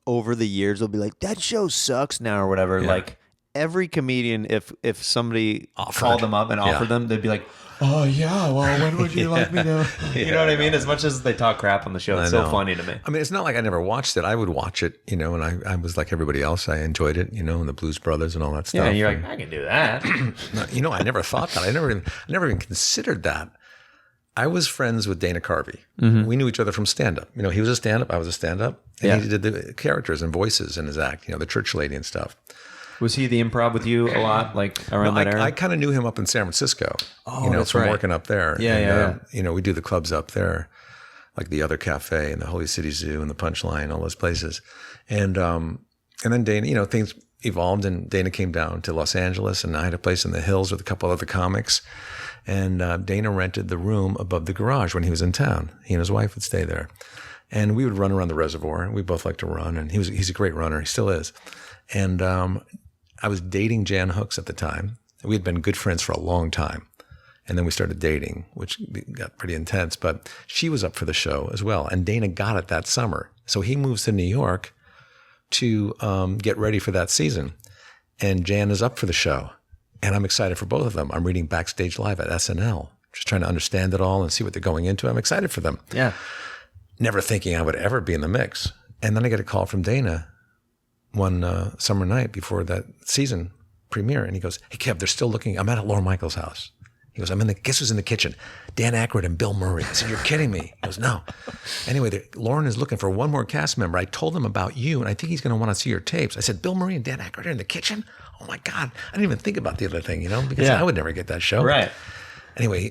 over the years will be like, that show sucks now or whatever. Yeah. Like every comedian, if somebody called them up and offered them, they'd be like, oh yeah, well, when would you like me to? You know what I mean? As much as they talk crap on the show, it's so funny to me. I mean, it's not like I never watched it. I would watch it, and I was like everybody else. I enjoyed it, and the Blues Brothers and all that stuff. Yeah, and you're like, I can do that. I never thought that. I never even considered that. I was friends with Dana Carvey. Mm-hmm. We knew each other from stand-up. He was a stand-up, I was a stand-up. And he did the characters and voices in his act, the church lady and stuff. Was he the Improv with you a lot, around that era? I kind of knew him up in San Francisco. Oh, that's from right. working up there. Yeah. We do the clubs up there, like the Other Cafe and the Holy City Zoo and the Punchline, all those places. And then Dana, things evolved, and Dana came down to Los Angeles, and I had a place in the hills with a couple other comics. And Dana rented the room above the garage when he was in town. He and his wife would stay there. And we would run around the reservoir. We both like to run. And he's a great runner. He still is. And I was dating Jan Hooks at the time. We had been good friends for a long time. And then we started dating, which got pretty intense. But she was up for the show as well. And Dana got it that summer. So he moves to New York to get ready for that season. And Jan is up for the show. And I'm excited for both of them. I'm reading Backstage Live at SNL, just trying to understand it all and see what they're going into. I'm excited for them. Yeah. Never thinking I would ever be in the mix. And then I get a call from Dana one summer night before that season premiere. And he goes, hey, Kev, they're still looking. I'm at Laura Michaels' house. He goes, guess who's in the kitchen? Dan Aykroyd and Bill Murray. I said, you're kidding me. He goes, no. Anyway, Lauren is looking for one more cast member. I told him about you, and I think he's going to want to see your tapes. I said, Bill Murray and Dan Aykroyd are in the kitchen? Oh, my God. I didn't even think about the other thing, because I would never get that show. Right. Anyway,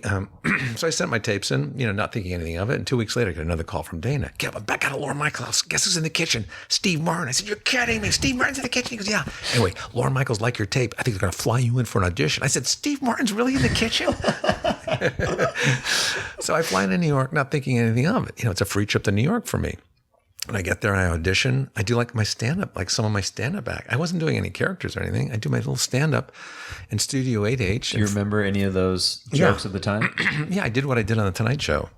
so I sent my tapes in, not thinking anything of it. And 2 weeks later, I get another call from Dana. Kev, I'm back out of Laura Michaels' house. Guess who's in the kitchen? Steve Martin. I said, you're kidding me. Steve Martin's in the kitchen? He goes, yeah. Anyway, Laura Michaels liked your tape. I think they're going to fly you in for an audition. I said, Steve Martin's really in the kitchen? So I fly into New York, not thinking anything of it. It's a free trip to New York for me. And I get there, I audition. I do like my stand-up, like some of my stand-up act. I wasn't doing any characters or anything. I do my little stand-up in Studio 8H. Do you remember any of those jokes at the time? Yeah, I did what I did on The Tonight Show.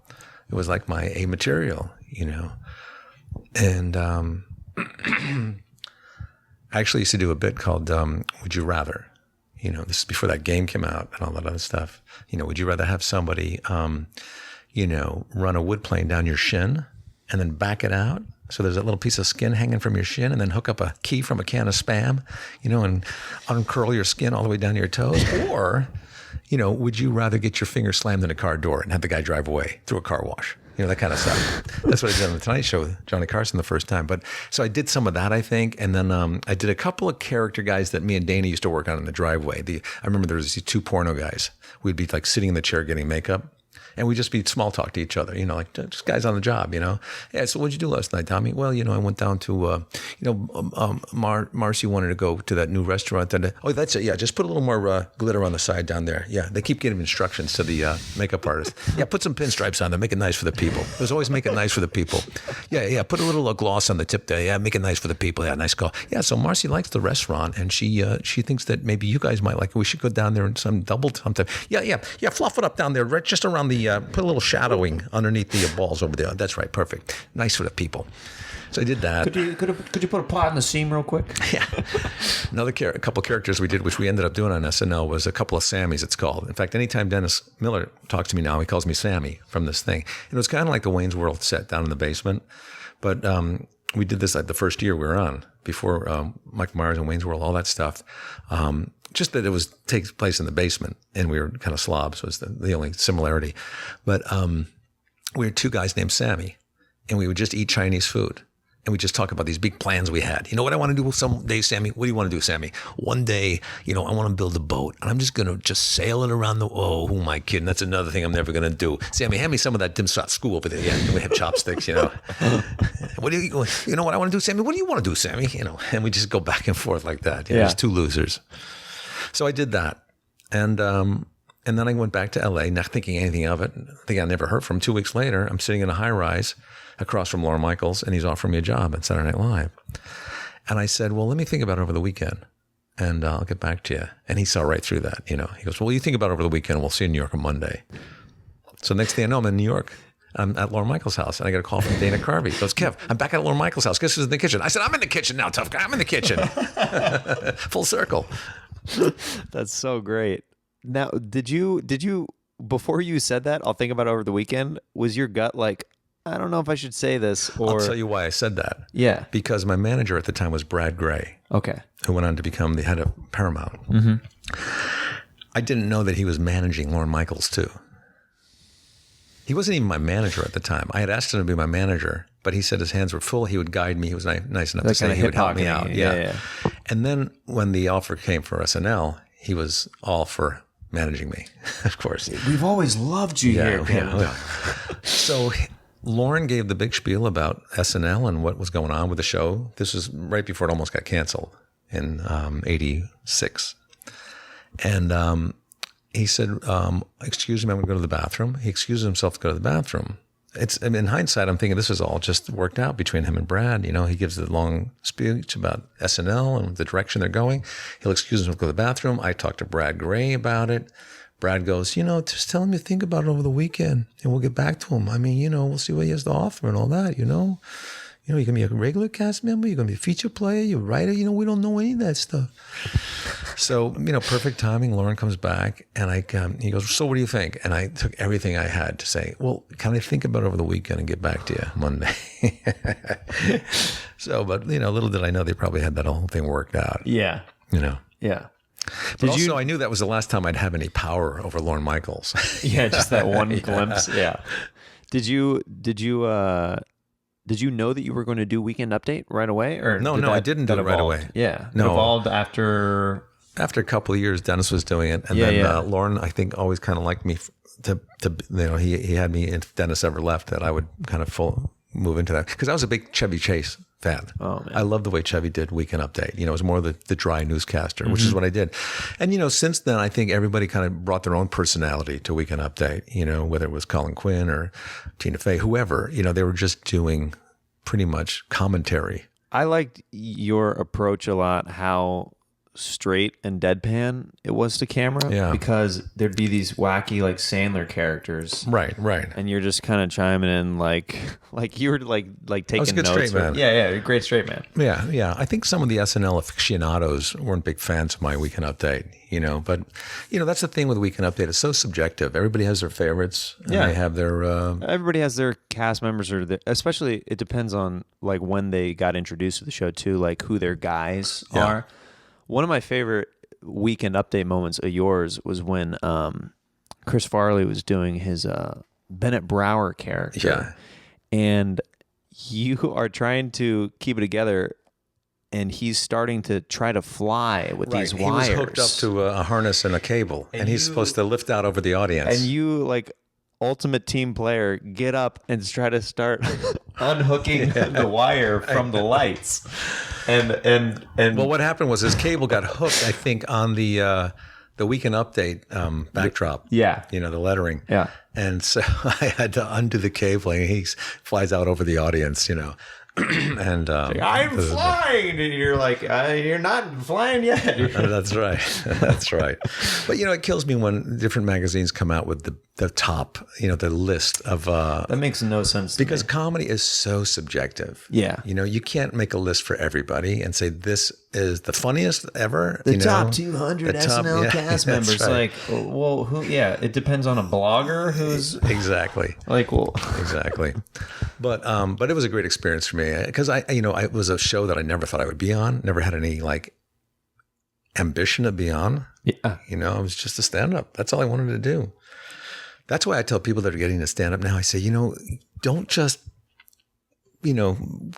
It was like my A material, And I actually used to do a bit called Would You Rather? This is before that game came out and all that other stuff. Would you rather have somebody, run a wood plane down your shin and then back it out? So there's that little piece of skin hanging from your shin, and then hook up a key from a can of Spam, and uncurl your skin all the way down to your toes. Or, would you rather get your finger slammed in a car door and have the guy drive away through a car wash? That kind of stuff. That's what I did on The Tonight Show with Johnny Carson the first time. But so I did some of that, I think. And then I did a couple of character guys that me and Dana used to work on in the driveway. I remember there was these two porno guys. We'd be like sitting in the chair getting makeup. And we'd just be small talk to each other, like just guys on the job, Yeah, so what'd you do last night, Tommy? Well, I went down to, Marcy wanted to go to that new restaurant. And, oh, that's it. Yeah, just put a little more glitter on the side down there. Yeah, they keep giving instructions to the makeup artist. Yeah, put some pinstripes on there. Make it nice for the people. There's always make it nice for the people. Yeah, put a little gloss on the tip there. Yeah, make it nice for the people. Yeah, nice call. Yeah, so Marcy likes the restaurant, and she thinks that maybe you guys might like it. We should go down there and some double sometime. Yeah, fluff it up down there, right just around the, put a little shadowing underneath the balls over there. That's right, perfect. Nice for the people. So I did that. Could you put a pot in the seam real quick? Yeah. A couple characters we did, which we ended up doing on SNL, was a couple of Sammys, it's called. In fact, anytime Dennis Miller talks to me now, he calls me Sammy from this thing. And it was kind of like the Wayne's World set down in the basement. But we did this like the first year we were on, before Mike Myers and Wayne's World, all that stuff. Just that it takes place in the basement, and we were kind of slobs was the only similarity. But we were two guys named Sammy, and we would just eat Chinese food. And we just talk about these big plans we had. What I want to do someday, Sammy? What do you want to do, Sammy? One day, I want to build a boat, and I'm just going to just sail it around the, who am I kidding? That's another thing I'm never going to do. Sammy, hand me some of that dim sat school over there. Yeah, we have chopsticks, What do you what I want to do, Sammy? What do you want to do, Sammy? And we just go back and forth like that. There's two losers. So I did that. And then I went back to LA, not thinking anything of it. I think I never heard from him. 2 weeks later, I'm sitting in a high rise across from Lorne Michaels, and he's offering me a job at Saturday Night Live. And I said, well, let me think about it over the weekend, and I'll get back to you. And he saw right through that, He goes, well, you think about it over the weekend, and we'll see you in New York on Monday. So next thing I know, I'm in New York. I'm at Lorne Michaels' house, and I got a call from Dana Carvey. He goes, Kev, I'm back at Lorne Michaels' house. Guess who's in the kitchen? I said, I'm in the kitchen now, tough guy. I'm in the kitchen. Full circle. That's so great. Now, did you, before you said that, I'll think about it over the weekend, was your gut like, I don't know if I should say this? Or I'll tell you why I said that. Yeah. Because my manager at the time was Brad Gray. Okay. Who went on to become the head of Paramount. Mm-hmm. I didn't know that he was managing Lorne Michaels too. He wasn't even my manager at the time. I had asked him to be my manager, but he said his hands were full. He would guide me. He was nice enough to say he would help me out. Yeah. And then when the offer came for SNL, he was all for managing me, of course. We've always loved you here. Yeah. So Lorne gave the big spiel about SNL and what was going on with the show. This was right before it almost got canceled in 86. And he said, excuse me, I'm going to go to the bathroom. He excused himself to go to the bathroom. In hindsight, I'm thinking this was all just worked out between him and Brad. He gives the long speech about SNL and the direction they're going. He'll excuse himself to go to the bathroom. I talked to Brad Gray about it. Brad goes, just tell him to think about it over the weekend, and we'll get back to him. I mean, we'll see what he has to offer and all that, you're going to be a regular cast member, you're going to be a feature player, you're a writer, we don't know any of that stuff. So, perfect timing. Lorne comes back, and he goes, so what do you think? And I took everything I had to say, well, can I think about it over the weekend and get back to you Monday? So, but, little did I know they probably had that whole thing worked out. Yeah. Yeah. But I knew that was the last time I'd have any power over Lorne Michaels. Yeah, just that one glimpse. Yeah. Did you know that you were going to do Weekend Update right away? Or No, I didn't do it right away. Yeah. No. It evolved after a couple of years, Dennis was doing it. And then Lorne, I think, always kind of liked me he had me, if Dennis ever left, that I would kind of move into that because I was a big Chevy Chase fan. Oh, man. I love the way Chevy did Weekend Update. It was more the dry newscaster, which is what I did. And since then, I think everybody kind of brought their own personality to Weekend Update. Whether it was Colin Quinn or Tina Fey, whoever. They were just doing pretty much commentary. I liked your approach a lot. How straight and deadpan it was to camera. Yeah. Because there'd be these wacky like Sandler characters. Right. And you're just kind of chiming in like you were like taking I was a good notes. straight man. Yeah, you're a great straight man. Yeah. I think some of the SNL aficionados weren't big fans of my Weekend Update, but that's the thing with Weekend Update. It's so subjective. Everybody has their favorites. And they have their. Everybody has their cast members, especially it depends on like when they got introduced to the show too, like who their guys are. One of my favorite Weekend Update moments of yours was when Chris Farley was doing his Bennett Brower character. Yeah. And you are trying to keep it together, and he's starting to try to fly with these wires. He was hooked up to a harness and a cable, and he's supposed to lift out over the audience. And you, like ultimate team player, get up and try to start unhooking the wire from the lights. And well, what happened was his cable got hooked, I think, on the Weekend Update backdrop. Yeah. The lettering. Yeah. And so I had to undo the cable, and he flies out over the audience, and I'm flying, and you're like, you're not flying yet. That's right. That's right. But it kills me when different magazines come out with the top, the list of that makes no sense to because me. comedy is so subjective. Yeah. You can't make a list for everybody and say this is the funniest ever. The top 200 SNL cast members. Right. Like, well, who? Yeah, it depends on a blogger who's exactly like, well, exactly. But it was a great experience for me because it was a show that I never thought I would be on. Never had any like ambition to be on. Yeah. I was just a stand-up. That's all I wanted to do. That's why I tell people that are getting to stand-up now, I say, don't just,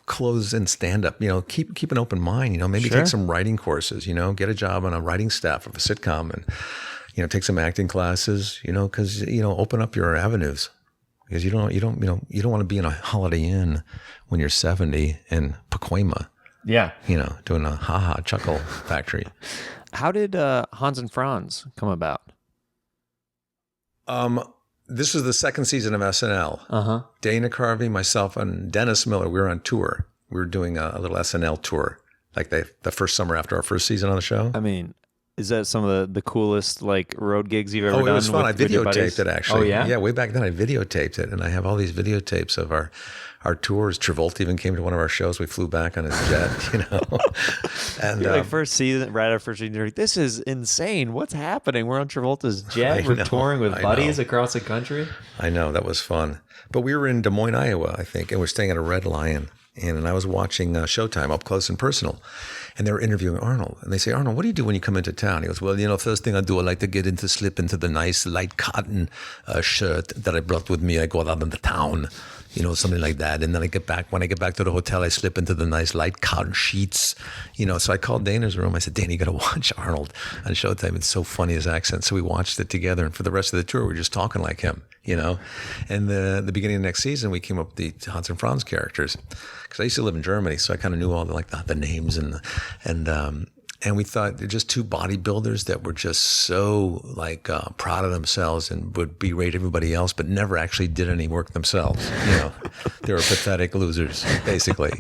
close in stand-up. Keep an open mind. Maybe take some writing courses. Get a job on a writing staff of a sitcom, and take some acting classes. Because open up your avenues. Because you don't want to be in a Holiday Inn when you're 70 in Pacoima. yeah. Doing a ha-ha chuckle factory. How did Hans and Franz come about? This was the second season of SNL. Dana Carvey, myself, and Dennis Miller, we were on tour. We were doing a little SNL tour, like the first summer after our first season on the show. I mean, is that some of the coolest like road gigs you've ever done? Oh, it was fun. I with your buddies? videotaped it actually. Oh, yeah? Yeah, way back then I videotaped it, and I have all these videotapes of our tours. Travolta even came to one of our shows. We flew back on his jet, And You're like first season, right after first season, you're like, this is insane. What's happening? We're on Travolta's jet. We're touring with buddies across the country. I know, that was fun. But we were in Des Moines, Iowa, I think, and we're staying at a Red Lion. And I was watching Showtime Up Close and Personal. And they were interviewing Arnold. And they say, Arnold, what do you do when you come into town? He goes, well, first thing I do, I like to slip into the nice light cotton shirt that I brought with me. I go out in the town, something like that. And then when I get back to the hotel, I slip into the nice light cotton sheets, So I called Dana's room. I said, Dana, you got to watch Arnold on Showtime. It's so funny, his accent. So we watched it together. And for the rest of the tour, we're just talking like him, And the beginning of next season, we came up with the Hans and Franz characters. Because I used to live in Germany, so I kind of knew all the names and we thought they're just two bodybuilders that were just so proud of themselves and would berate everybody else, but never actually did any work themselves. They were pathetic losers, basically.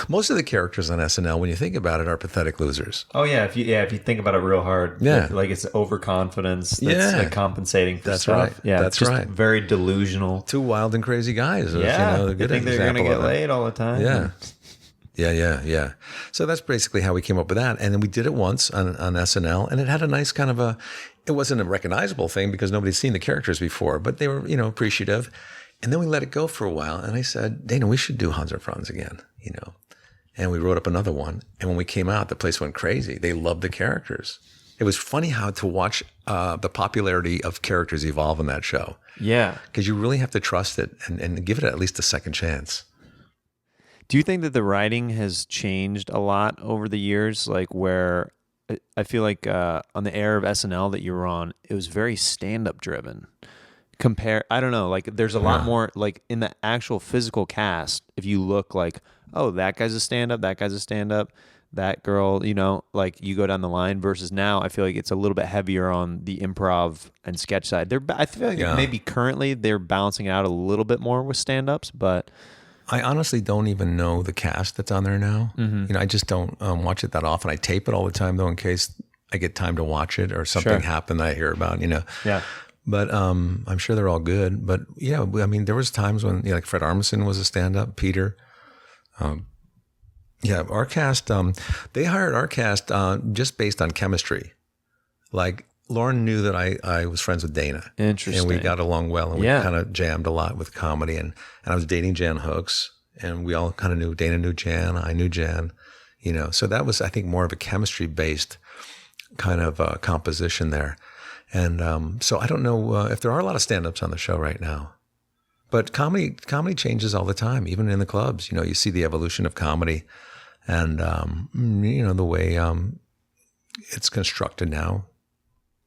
Most of the characters on SNL, when you think about it, are pathetic losers. Oh yeah, if you think about it real hard, like it's overconfidence that's like compensating for that's stuff. Right. Yeah, that's just right. Very delusional. Two wild and crazy guys. Yeah, they think they're going to get laid all the time. Yeah. Yeah. So that's basically how we came up with that. And then we did it once on SNL, and it had a nice kind of it wasn't a recognizable thing because nobody's seen the characters before, but they were, appreciative. And then we let it go for a while. And I said, Dana, we should do Hans and Franz again, And we wrote up another one. And when we came out, the place went crazy. They loved the characters. It was funny how to watch the popularity of characters evolve in that show. Yeah. Because you really have to trust it and give it at least a second chance. Do you think that the writing has changed a lot over the years? Like where I feel like on the air of SNL that you were on, it was very stand-up driven. compare. I don't know. Like, there's a lot more. Like in the actual physical cast, if you look like, oh, that guy's a stand-up, that guy's a stand-up, that girl, you know, like you go down the line. Versus now, I feel like it's a little bit heavier on the improv and sketch side. I feel like maybe currently they're balancing it out a little bit more with stand-ups, but. I honestly don't even know the cast that's on there now. You know, I just don't watch it that often. I tape it all the time, though, in case I get time to watch it or something happened that I hear about, you know. Yeah. But I'm sure they're all good. But, yeah, I mean, there was times when, you know, like Fred Armisen was a stand-up, Peter. Our cast, they hired our cast just based on chemistry. Like, Lauren knew that I was friends with Dana. Interesting. And we got along well, and we kind of jammed a lot with comedy. And I was dating Jan Hooks, and we all kind of knew, Dana knew Jan, I knew Jan, you know. So that was, I think, more of a chemistry-based kind of composition there. And so I don't know if there are a lot of stand-ups on the show right now. But comedy changes all the time, even in the clubs. You know, you see the evolution of comedy and, you know, the way it's constructed now.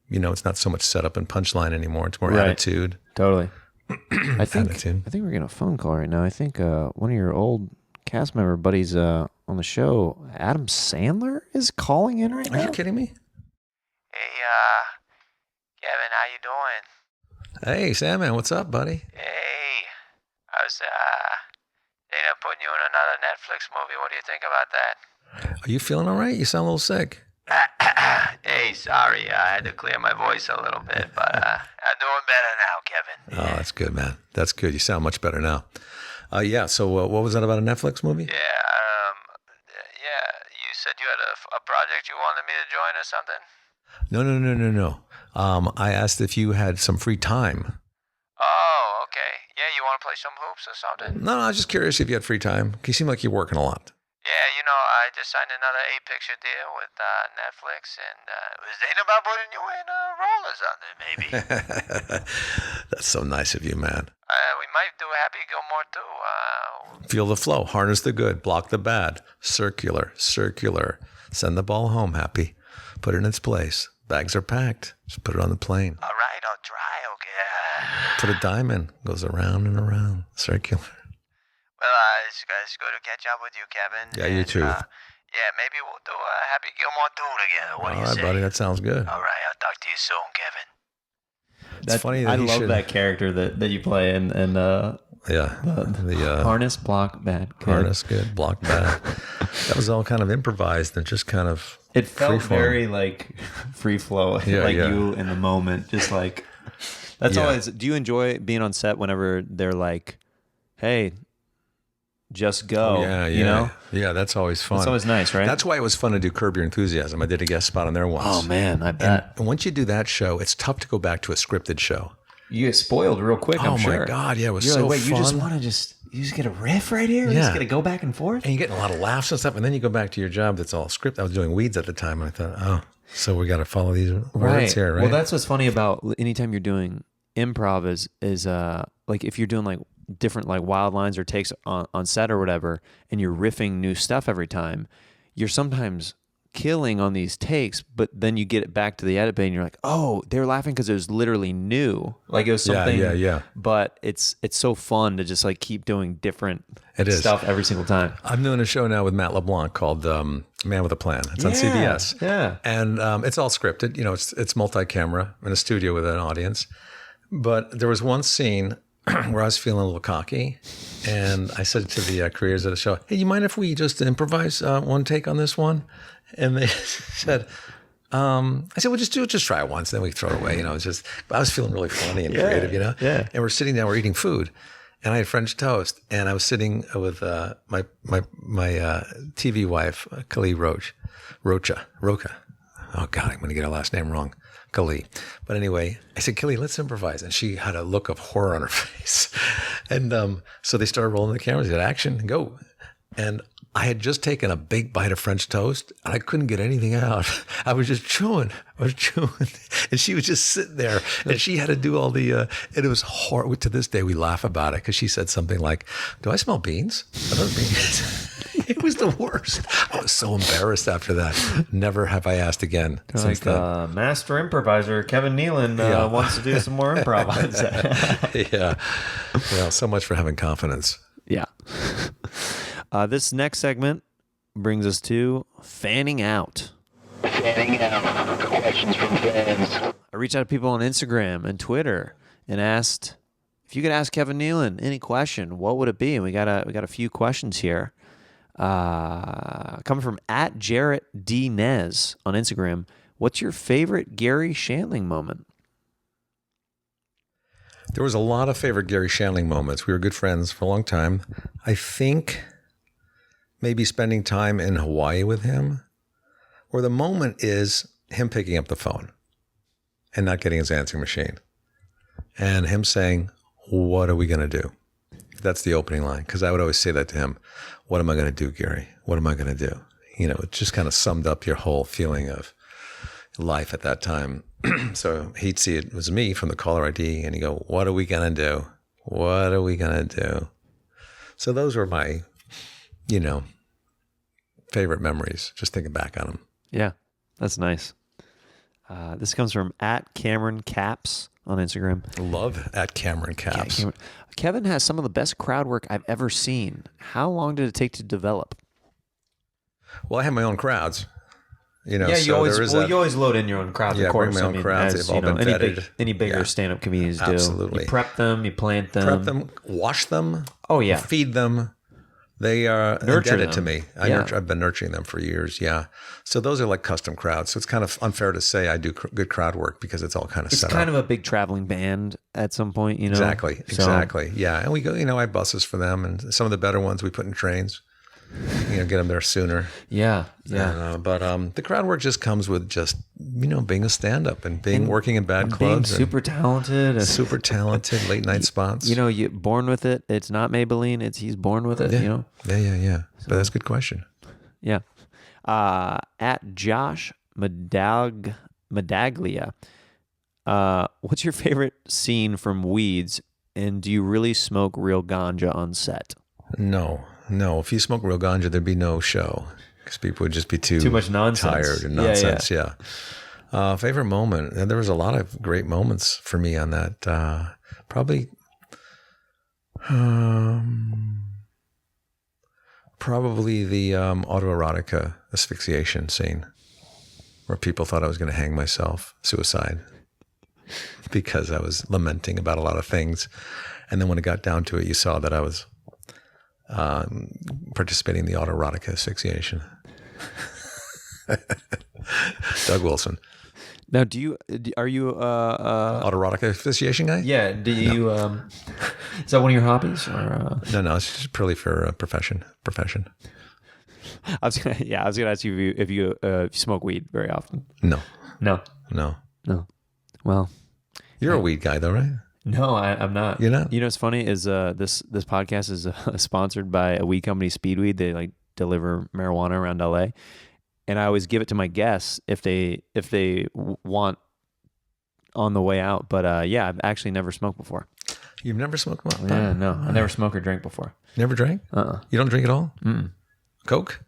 You know, it's not so much setup and punchline anymore. It's more attitude. Totally. I think we're getting a phone call right now. I think one of your old cast member buddies on the show, Adam Sandler, is calling in right now. Are you kidding me? Hey, Kevin, how you doing? Hey, Sandman, what's up, buddy? Hey, I was thinking of putting you in another Netflix movie. What do you think about that? Are you feeling all right? You sound a little sick. Hey, sorry, I had to clear my voice a little bit, but I'm doing better now, Kevin. Oh, that's good, man. That's good. You sound much better now. So what was that about a Netflix movie? Yeah, you said you had a project you wanted me to join or something? No. I asked if you had some free time. Oh, okay. Yeah, you want to play some hoops or something? No, I was just curious if you had free time. You seem like you're working a lot. Yeah, you know, I just signed another 8-picture deal with Netflix, and was thinking about putting you in rollers on there, maybe. That's so nice of you, man. We might do Happy Gilmore, too. Feel the flow. Harness the good. Block the bad. Circular. Send the ball home, Happy. Put it in its place. Bags are packed. Just put it on the plane. All right, I'll try, okay. Put a dime in. Goes around and around. Circular. Well, it's good to catch up with you, Kevin. Yeah, you too. Yeah, maybe we'll do Happy Gilmore 2 together. What do you say? All right, buddy. That sounds good. All right, I'll talk to you soon, Kevin. It's funny that I love that character that you play and the harness block bad. Harness good, block bad. That was all kind of improvised and just kind of it felt very like free flow, you in the moment, just like that's always. Do you enjoy being on set whenever they're like, "Hey, just go"? You know? Yeah, that's always fun. It's always nice, right? That's why it was fun to do Curb Your Enthusiasm. I did a guest spot on there once. Oh man, I bet. And once you do that show, it's tough to go back to a scripted show. You get spoiled real quick. I'm sure. Oh my god, yeah, it was You're so like, wait, fun. you just want to you just get a riff right here? You just get to go back and forth? And you get a lot of laughs and stuff, and then you go back to your job that's all script. I was doing weeds at the time, and I thought, so we got to follow these words here, right? Well, that's what's funny about anytime you're doing improv is like if you're doing like different like wild lines or takes on set or whatever, and you're riffing new stuff every time, you're sometimes killing on these takes, but then you get it back to the edit bay and you're like, oh, they're laughing because it was literally new. Like it was something. Yeah. But it's so fun to just like keep doing different stuff every single time. I'm doing a show now with Matt LeBlanc called Man with a Plan. It's on CBS. Yeah. And it's all scripted. You know, it's multi-camera in a studio with an audience. But there was one scene where I was feeling a little cocky, and I said to the creators of the show, "Hey, you mind if we just improvise one take on this one?" And they said, I said, "Well, just try it once, then we throw it away." You know, I was feeling really funny and creative, you know. Yeah. And we're sitting down, we're eating food, and I had French toast, and I was sitting with my TV wife, Kali Rocha. Oh God, I'm going to get her last name wrong. Kali. But anyway, I said, "Kali, let's improvise." And she had a look of horror on her face. And so they started rolling the cameras. They said, "Action, go." And I had just taken a big bite of French toast, and I couldn't get anything out. I was just chewing. And she was just sitting there, and she had to do all the, and it was horrible. To this day, we laugh about it because she said something like, "Do I smell beans? Are those beans?" It was the worst. I was so embarrassed after that. Never have I asked again since then. Master improviser Kevin Nealon wants to do some more improv on set. Yeah. Well, so much for having confidence. Yeah. This next segment brings us to fanning out. Fanning out. Questions from fans. I reached out to people on Instagram and Twitter and asked if you could ask Kevin Nealon any question, what would it be? And we got a few questions here. Coming from @JarrettDNez on Instagram. What's your favorite Gary Shandling moment? There was a lot of favorite Gary Shandling moments. We were good friends for a long time. I think maybe spending time in Hawaii with him, or the moment is him picking up the phone and not getting his answering machine and him saying, what are we going to do? That's the opening line. Because I would always say that to him. What am I going to do, Gary? What am I going to do? You know, it just kind of summed up your whole feeling of life at that time. So he'd see it was me from the caller ID and he'd go, what are we going to do? What are we going to do? So those were my, favorite memories, just thinking back on them. Yeah, that's nice. This comes from @CameronCaps on Instagram. Love @CameronCaps. Yeah, Kevin has some of the best crowd work I've ever seen. How long did it take to develop? Well, I have my own crowds. You always load in your own crowds. Yeah, of course. bring my own crowds. They've all been vetted. Any bigger stand-up comedians do. Absolutely. You prep them, you plant them. Prep them, wash them. Oh, yeah. Feed them. They are Nurture indebted them. to me. I've been nurturing them for years. Yeah. So those are like custom crowds. So it's kind of unfair to say I do good crowd work because it's all kind of set up. It's kind of a big traveling band at some point, Exactly. Yeah. And we go, I have buses for them, and some of the better ones we put in trains. Get them there sooner. Yeah. But the crowd work just comes with just being a stand-up and working in bad clubs, being super talented, late night spots. You born with it. It's not Maybelline. He's born with it. Yeah. Yeah. But that's a good question. Yeah. @Josh Medaglia. What's your favorite scene from Weeds? And do you really smoke real ganja on set? No. If you smoke real ganja, there'd be no show because people would just be too much nonsense. Tired and nonsense. Yeah. Favorite moment? There was a lot of great moments for me on that. Probably the autoerotica asphyxiation scene where people thought I was going to hang myself, suicide, because I was lamenting about a lot of things. And then when it got down to it, you saw that I was participating in the autoerotica asphyxiation. Doug Wilson. Now, are you autoerotica asphyxiation guy? Yeah. Do you? Is that one of your hobbies? Or No. It's just purely for profession. I was gonna ask you if you smoke weed very often. No. Well, you're a weed guy though, right? No, I'm not. You're not? What's funny is this podcast is sponsored by a weed company, Speedweed. They deliver marijuana around LA, and I always give it to my guests if they want on the way out. But I've actually never smoked before. You've never smoked? Well, yeah, no, I never smoked or drank before. Never drank? You don't drink at all? Mm-mm. Coke?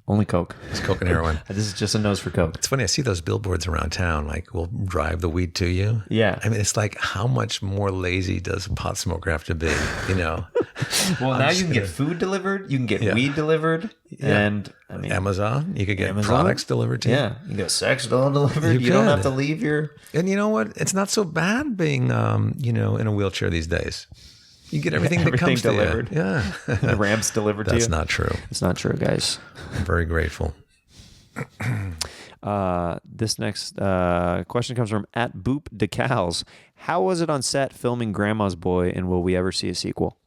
Only Coke. It's Coke and heroin. This is just a nose for Coke. It's funny. I see those billboards around town, like, we'll drive the weed to you. Yeah. I mean, it's like, how much more lazy does a pot smoker have to be, Well, now you can get food delivered. You can get weed delivered. Yeah. And, Amazon. You could get products delivered to you. Yeah. You can get sex doll delivered. You don't have to leave your... And you know what? It's not so bad being, in a wheelchair these days. You get everything that comes delivered. To you. Yeah. The ramps delivered to you. That's not true. It's not true, guys. I'm very grateful. This next question comes from @BoopDecals. How was it on set filming Grandma's Boy, and will we ever see a sequel?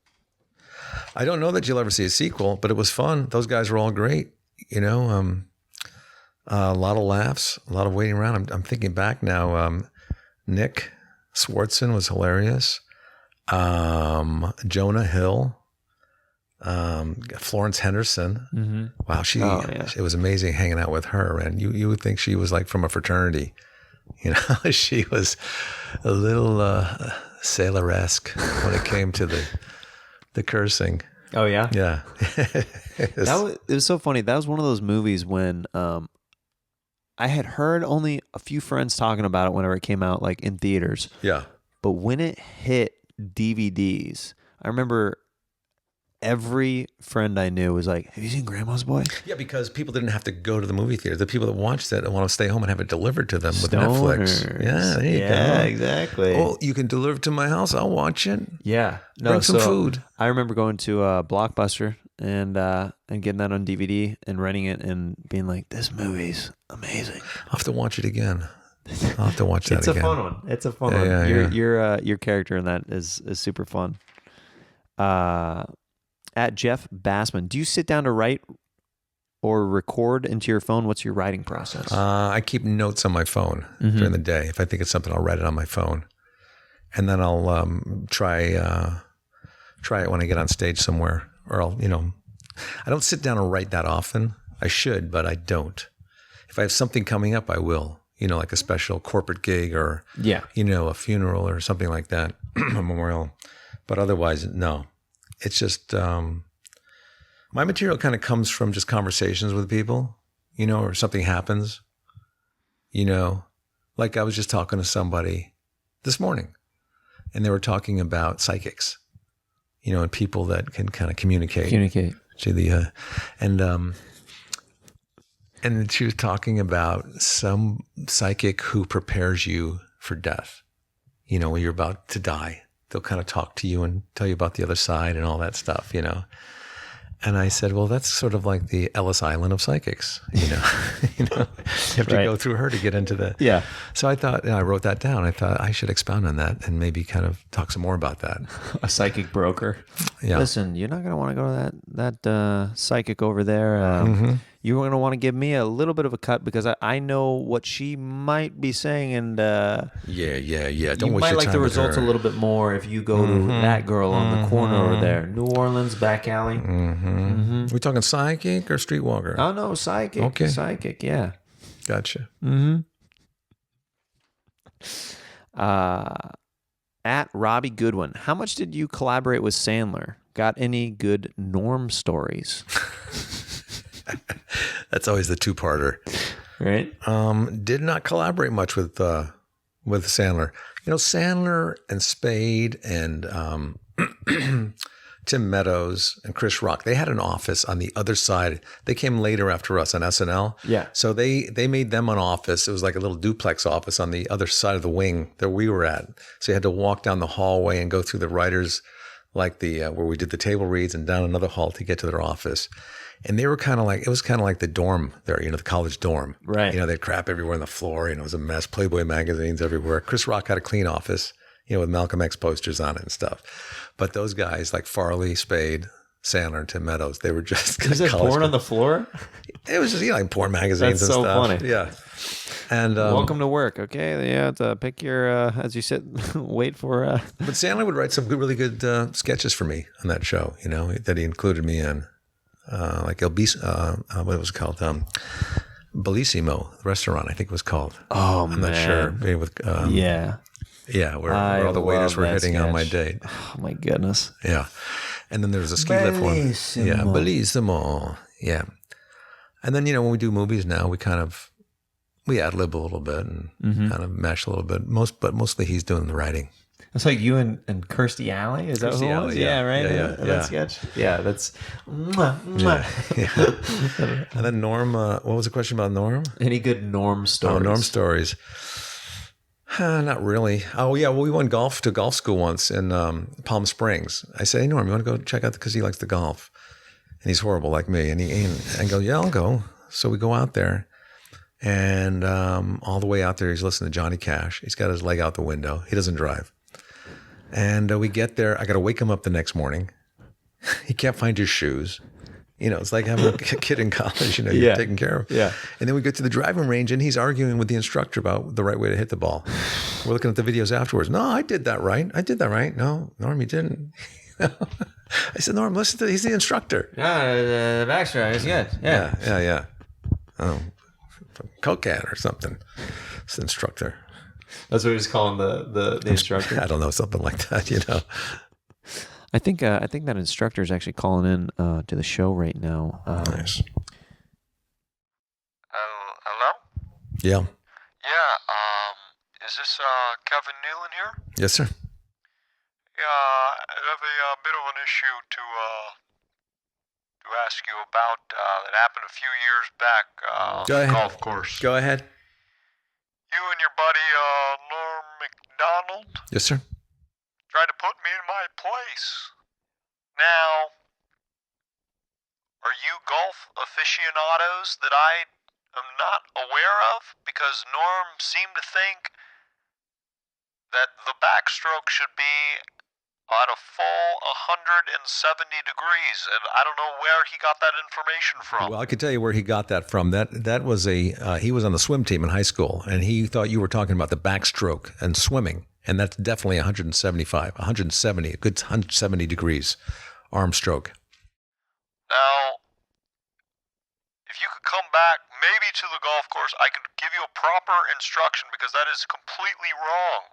I don't know that you'll ever see a sequel, but it was fun. Those guys were all great. A lot of laughs, a lot of waiting around. I'm thinking back now. Nick Swartzen was hilarious. Jonah Hill, Florence Henderson. Mm-hmm. Wow, it was amazing hanging out with her. And you would think she was like from a fraternity. She was a little Sailor-esque when it came to the cursing. Oh yeah. Yeah. It was so funny. That was one of those movies when I had heard only a few friends talking about it whenever it came out, like in theaters. Yeah. But when it hit DVDs, I remember every friend I knew was like, "Have you seen Grandma's Boy?" Yeah, because people didn't have to go to the movie theater. The people that watched it want to stay home and have it delivered to them with Netflix. Yeah, there you go. Yeah, exactly. Oh, you can deliver it to my house. I'll watch it. Yeah. No, Bring some food. I remember going to Blockbuster and getting that on DVD and renting it and being like, "This movie's amazing." I'll have to watch it again. I'll have to watch that again. It's a fun one. It's a fun one. Your character in that is super fun. At Jeff Bassman, do you sit down to write or record into your phone? What's your writing process? I keep notes on my phone during the day. If I think it's something, I'll write it on my phone, and then I'll try it when I get on stage somewhere, or I'll I don't sit down and write that often. I should, but I don't. If I have something coming up, I will. Like a special corporate gig or a funeral or something like that, a memorial. But otherwise, no. It's just my material kind of comes from just conversations with people, or something happens, like I was just talking to somebody this morning and they were talking about psychics, and people that can kind of communicate to the, and she was talking about some psychic who prepares you for death, when you're about to die. They'll kind of talk to you and tell you about the other side and all that stuff, And I said, well, that's sort of like the Ellis Island of psychics, you have to go through her to get into the. Yeah. So I thought, I wrote that down. I thought I should expound on that and maybe kind of talk some more about that. A psychic broker. Yeah. Listen, you're not going to want to go to that psychic over there. You're going to want to give me a little bit of a cut because I know what she might be saying, and Don't you might like the results a little bit more if you go to that girl on the corner over there, New Orleans back alley. We talking psychic or streetwalker? Oh no, psychic. Okay, psychic. Yeah, gotcha. At Robbie Goodwin, how much did you collaborate with Sandler? Got any good Norm stories? That's always the two-parter, right? Did not collaborate much with Sandler. Sandler and Spade and Tim Meadows and Chris Rock. They had an office on the other side. They came later after us on SNL. Yeah. So they made them an office. It was like a little duplex office on the other side of the wing that we were at. So you had to walk down the hallway and go through the writers, like the where we did the table reads, and down another hall to get to their office. And they were kind of like, it was kind of like the dorm there, the college dorm. Right. They had crap everywhere on the floor. It was a mess. Playboy magazines everywhere. Chris Rock had a clean office, with Malcolm X posters on it and stuff. But those guys like Farley, Spade, Sandler, and Tim Meadows, they were just Is it porn on the floor? It was just, like porn magazines. That's and so stuff. funny. Yeah. And welcome to work. Okay. Yeah. To pick your, as you sit, wait for. But Sandler would write some really good sketches for me on that show, that he included me in. Like what was it called? Bellissimo, the restaurant, I think it was called. Oh, I'm not sure. Maybe with, yeah, where all the waiters were hitting on my date. Oh my goodness. Yeah. And then there was a ski lift one. Yeah, Bellissimo. Yeah. And then, when we do movies now, we ad-lib a little bit and kind of mash a little bit. But mostly he's doing the writing. It's like you and Kirstie Alley? Is that Kirstie who it was? Alley, yeah, right? Yeah, that sketch? Yeah, that's... Yeah. And then Norm, what was the question about Norm? Any good Norm stories? Oh, Norm stories. Not really. Oh, yeah, well, we went to golf school once in Palm Springs. I said, hey, Norm, you want to go check out, because he likes to golf. And he's horrible like me. And I go, yeah, I'll go. So we go out there. And all the way out there, he's listening to Johnny Cash. He's got his leg out the window. He doesn't drive. And we get there. I got to wake him up the next morning. He can't find his shoes. It's like having a kid in college, you're taking care of. Yeah. And then we get to the driving range and he's arguing with the instructor about the right way to hit the ball. We're looking at the videos afterwards. No, I did that right. No, Norm, you didn't. I said, Norm, listen to, he's the instructor. The backstroke is good. Yeah. Oh, cokehead or something. It's the instructor. That's what he was calling the instructor. I don't know, something like that, I think that instructor is actually calling in to the show right now. Nice. Hello? Yeah. Yeah, is this Kevin Nealon here? Yes, sir. Yeah, I have a bit of an issue to ask you about that happened a few years back Go ahead. golf course. Go ahead. You and your buddy Norm McDonald Yes, sir. tried to put me in my place. Now, are you golf aficionados that I am not aware of? Because Norm seemed to think that the backstroke should be at a full 170 degrees, and I don't know where he got that information from. Well, I can tell you where he got that from. That was he was on the swim team in high school, and he thought you were talking about the backstroke and swimming, and that's definitely 170, a good 170 degrees arm stroke. Now, if you could come back maybe to the golf course, I could give you a proper instruction, because that is completely wrong.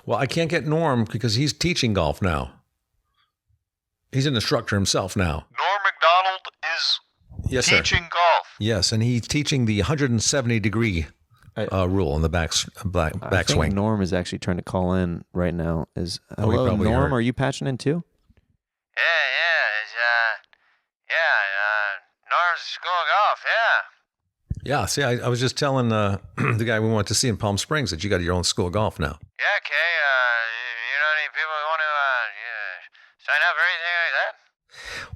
Well, I can't get Norm because he's teaching golf now. He's an instructor himself now. Norm McDonald is Yes, sir. teaching golf. Yes, and he's teaching the 170 degree rule in the I think backswing. Norm is actually trying to call in right now. he Hello, probably Norm? heard. Are you patching in too? Norm's school of golf, yeah. Yeah, see, I was just telling the guy we went to see in Palm Springs that you got your own school of golf now. Yeah, Kay, you know any people who want to sign up or anything like that?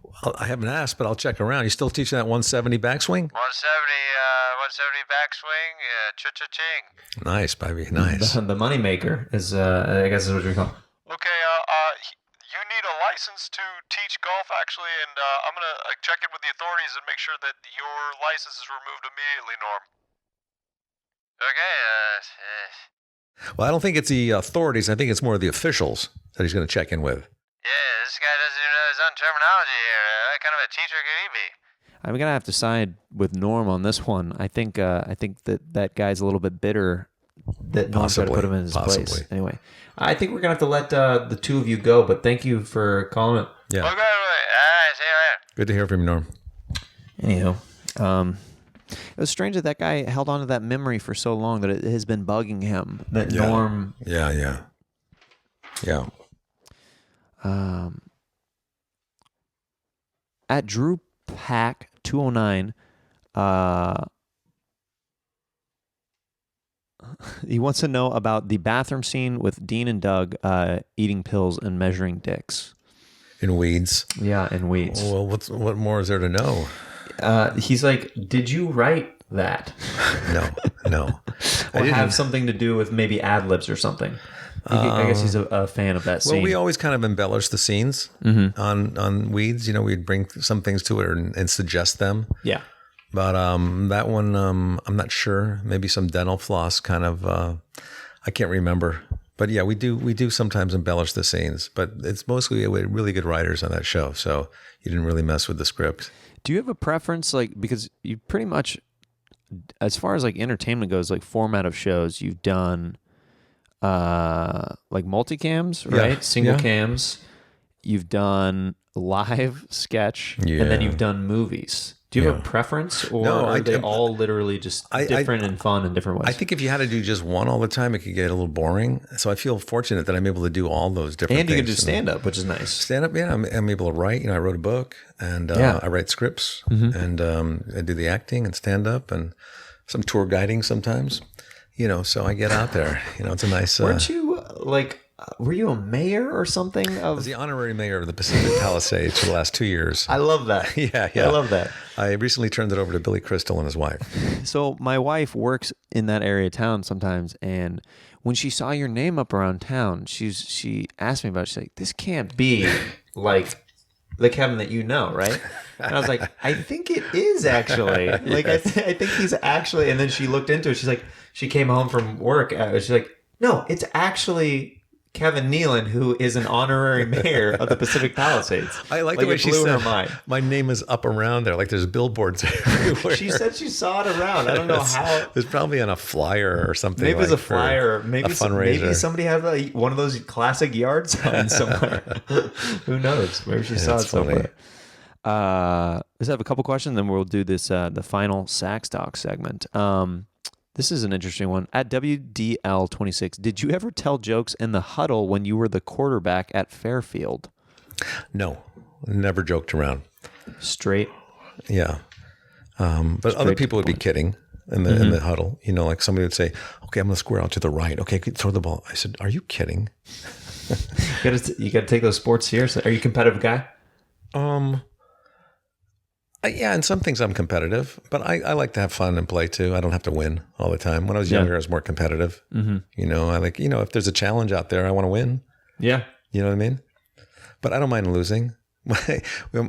Well, I haven't asked, but I'll check around. You still teaching that 170 backswing? 170 backswing, cha-cha-ching. Nice, baby, nice. The moneymaker is, I guess is what you call. Okay, you need a license to teach golf, actually, and I'm going to check in with the authorities and make sure that your license is removed immediately, Norm. Okay, Well, I don't think it's the authorities. I think it's more the officials that he's going to check in with. yeah, this guy doesn't even know his own terminology here. What kind of a teacher could he be? I'm gonna have to side with Norm on this one. I think that guy's a little bit bitter that Norm tried to put him in his place. Anyway, I think we're gonna have to let the two of you go. But thank you for calling it. Yeah. Okay, all right, see you later. Good to hear from you, Norm. Anyhow, it was strange that guy held on to that memory for so long that it has been bugging him. That Norm. Yeah. At Drew Pack 209, he wants to know about the bathroom scene with Dean and Doug eating pills and measuring dicks. In Weeds. Yeah, in Weeds. Well, what more is there to know? He's like, did you write that? No. Or have something to do with maybe ad libs or something. I guess he's a fan of that scene. Well, we always kind of embellish the scenes on Weeds. You know, we'd bring some things to it and suggest them. Yeah. But that one, I'm not sure. Maybe some dental floss kind of. I can't remember. But yeah, we do sometimes embellish the scenes. But it's mostly really good writers on that show, so you didn't really mess with the script. Do you have a preference, like, because you pretty much, as far as like entertainment goes, like format of shows, you've done like multicams, right? Yeah. Single cams. You've done live sketch, and then you've done movies. Do you have a preference, or are they all literally just different and fun in different ways? I think if you had to do just one all the time, it could get a little boring. So I feel fortunate that I'm able to do all those different things. And you can do stand-up, which is nice. Stand-up, yeah. I'm able to write. You know, I wrote a book, and I write scripts, and I do the acting and stand-up, and some tour guiding sometimes. You know, so I get out there. You know, it's a nice... Weren't you, like... were you a mayor or something? I was the honorary mayor of the Pacific Palisades for the last 2 years. I love that. Yeah. I love that. I recently turned it over to Billy Crystal and his wife. So my wife works in that area of town sometimes, and when she saw your name up around town, she asked me about it. She's like, this can't be like the Kevin that you know, right? And I was like, I think it is actually. Like, I think he's actually. And then she looked into it. She's like, she came home from work. She's like, no, it's actually Kevin Nealon, who is an honorary mayor of the Pacific Palisades. I like the way it she blew said, her mind. my name is up around there. Like there's billboards everywhere. She said she saw it around. I don't know how. It's probably on a flyer or something. Maybe it's like a flyer. Maybe a fundraiser. maybe somebody had one of those classic yard signs somewhere. Who knows? Maybe she saw it somewhere. Let's have a couple questions, then we'll do this the final Sax Talk segment. This is an interesting one. At WDL26, did you ever tell jokes in the huddle when you were the quarterback at Fairfield? No, never joked around. Straight. Yeah. But other people would be kidding in the huddle. You know, like somebody would say, okay, I'm going to square out to the right. Okay, throw the ball. I said, are you kidding? You got to take those sports seriously. Are you a competitive guy? Yeah, in some things I'm competitive, but I like to have fun and play too. I don't have to win all the time. When I was younger, I was more competitive. Mm-hmm. You know, I like, if there's a challenge out there, I want to win. Yeah. You know what I mean? But I don't mind losing.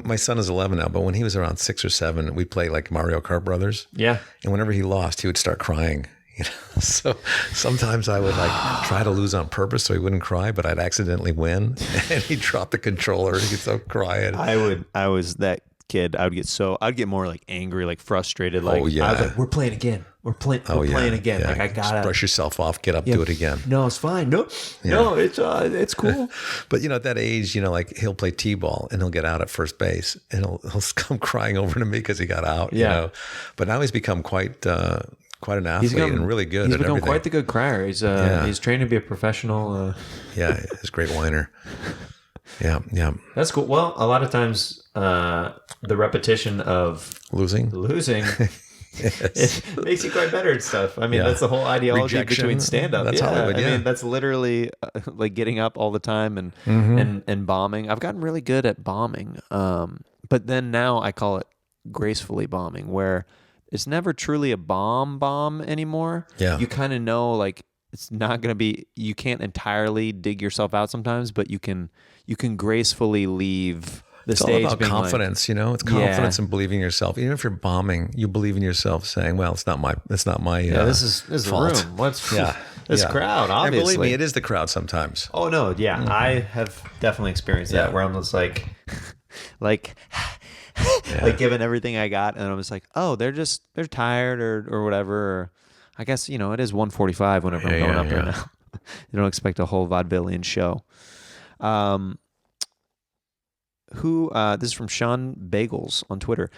My son is 11 now, but when he was around 6 or 7, we played like Mario Kart Brothers. Yeah. And whenever he lost, he would start crying. So sometimes I would like try to lose on purpose so he wouldn't cry, but I'd accidentally win, and he'd drop the controller and he'd start crying. I was that kid. I'd get more like angry, like frustrated. Like, oh, yeah. I was like, we're playing again. We're playing again. Yeah. Like I gotta brush yourself off, get up, do it again. No, it's fine. No, it's cool. But at that age, like he'll play t-ball and he'll get out at first base and he'll come crying over to me because he got out. Yeah. But now he's become quite an athlete and really good. He's become quite the good crier. He's trained to be a professional. Yeah, he's a great whiner. Yeah. That's cool. Well, a lot of times the repetition of losing. It makes you quite better at stuff. I mean, that's the whole ideology between stand-up. That's Hollywood, I mean, that's literally like getting up all the time and bombing. I've gotten really good at bombing. But then now I call it gracefully bombing, where it's never truly a bomb anymore. Yeah. You kind of know, like, it's not going to be, you can't entirely dig yourself out sometimes, but you can gracefully leave the stage. It's all about confidence, it's confidence and believing in yourself. Even if you're bombing, you believe in yourself, saying, well, it's not my this is fault. The room. What's this crowd, obviously. And believe me, it is the crowd sometimes. Oh no, yeah. Mm-hmm. I have definitely experienced that where I'm just like like giving everything I got, and I'm just like, oh, they're tired or whatever. Or I guess, it is 1:45 whenever I'm going up there now. You don't expect a whole vaudevillian show. This is from Sean Bagels on Twitter.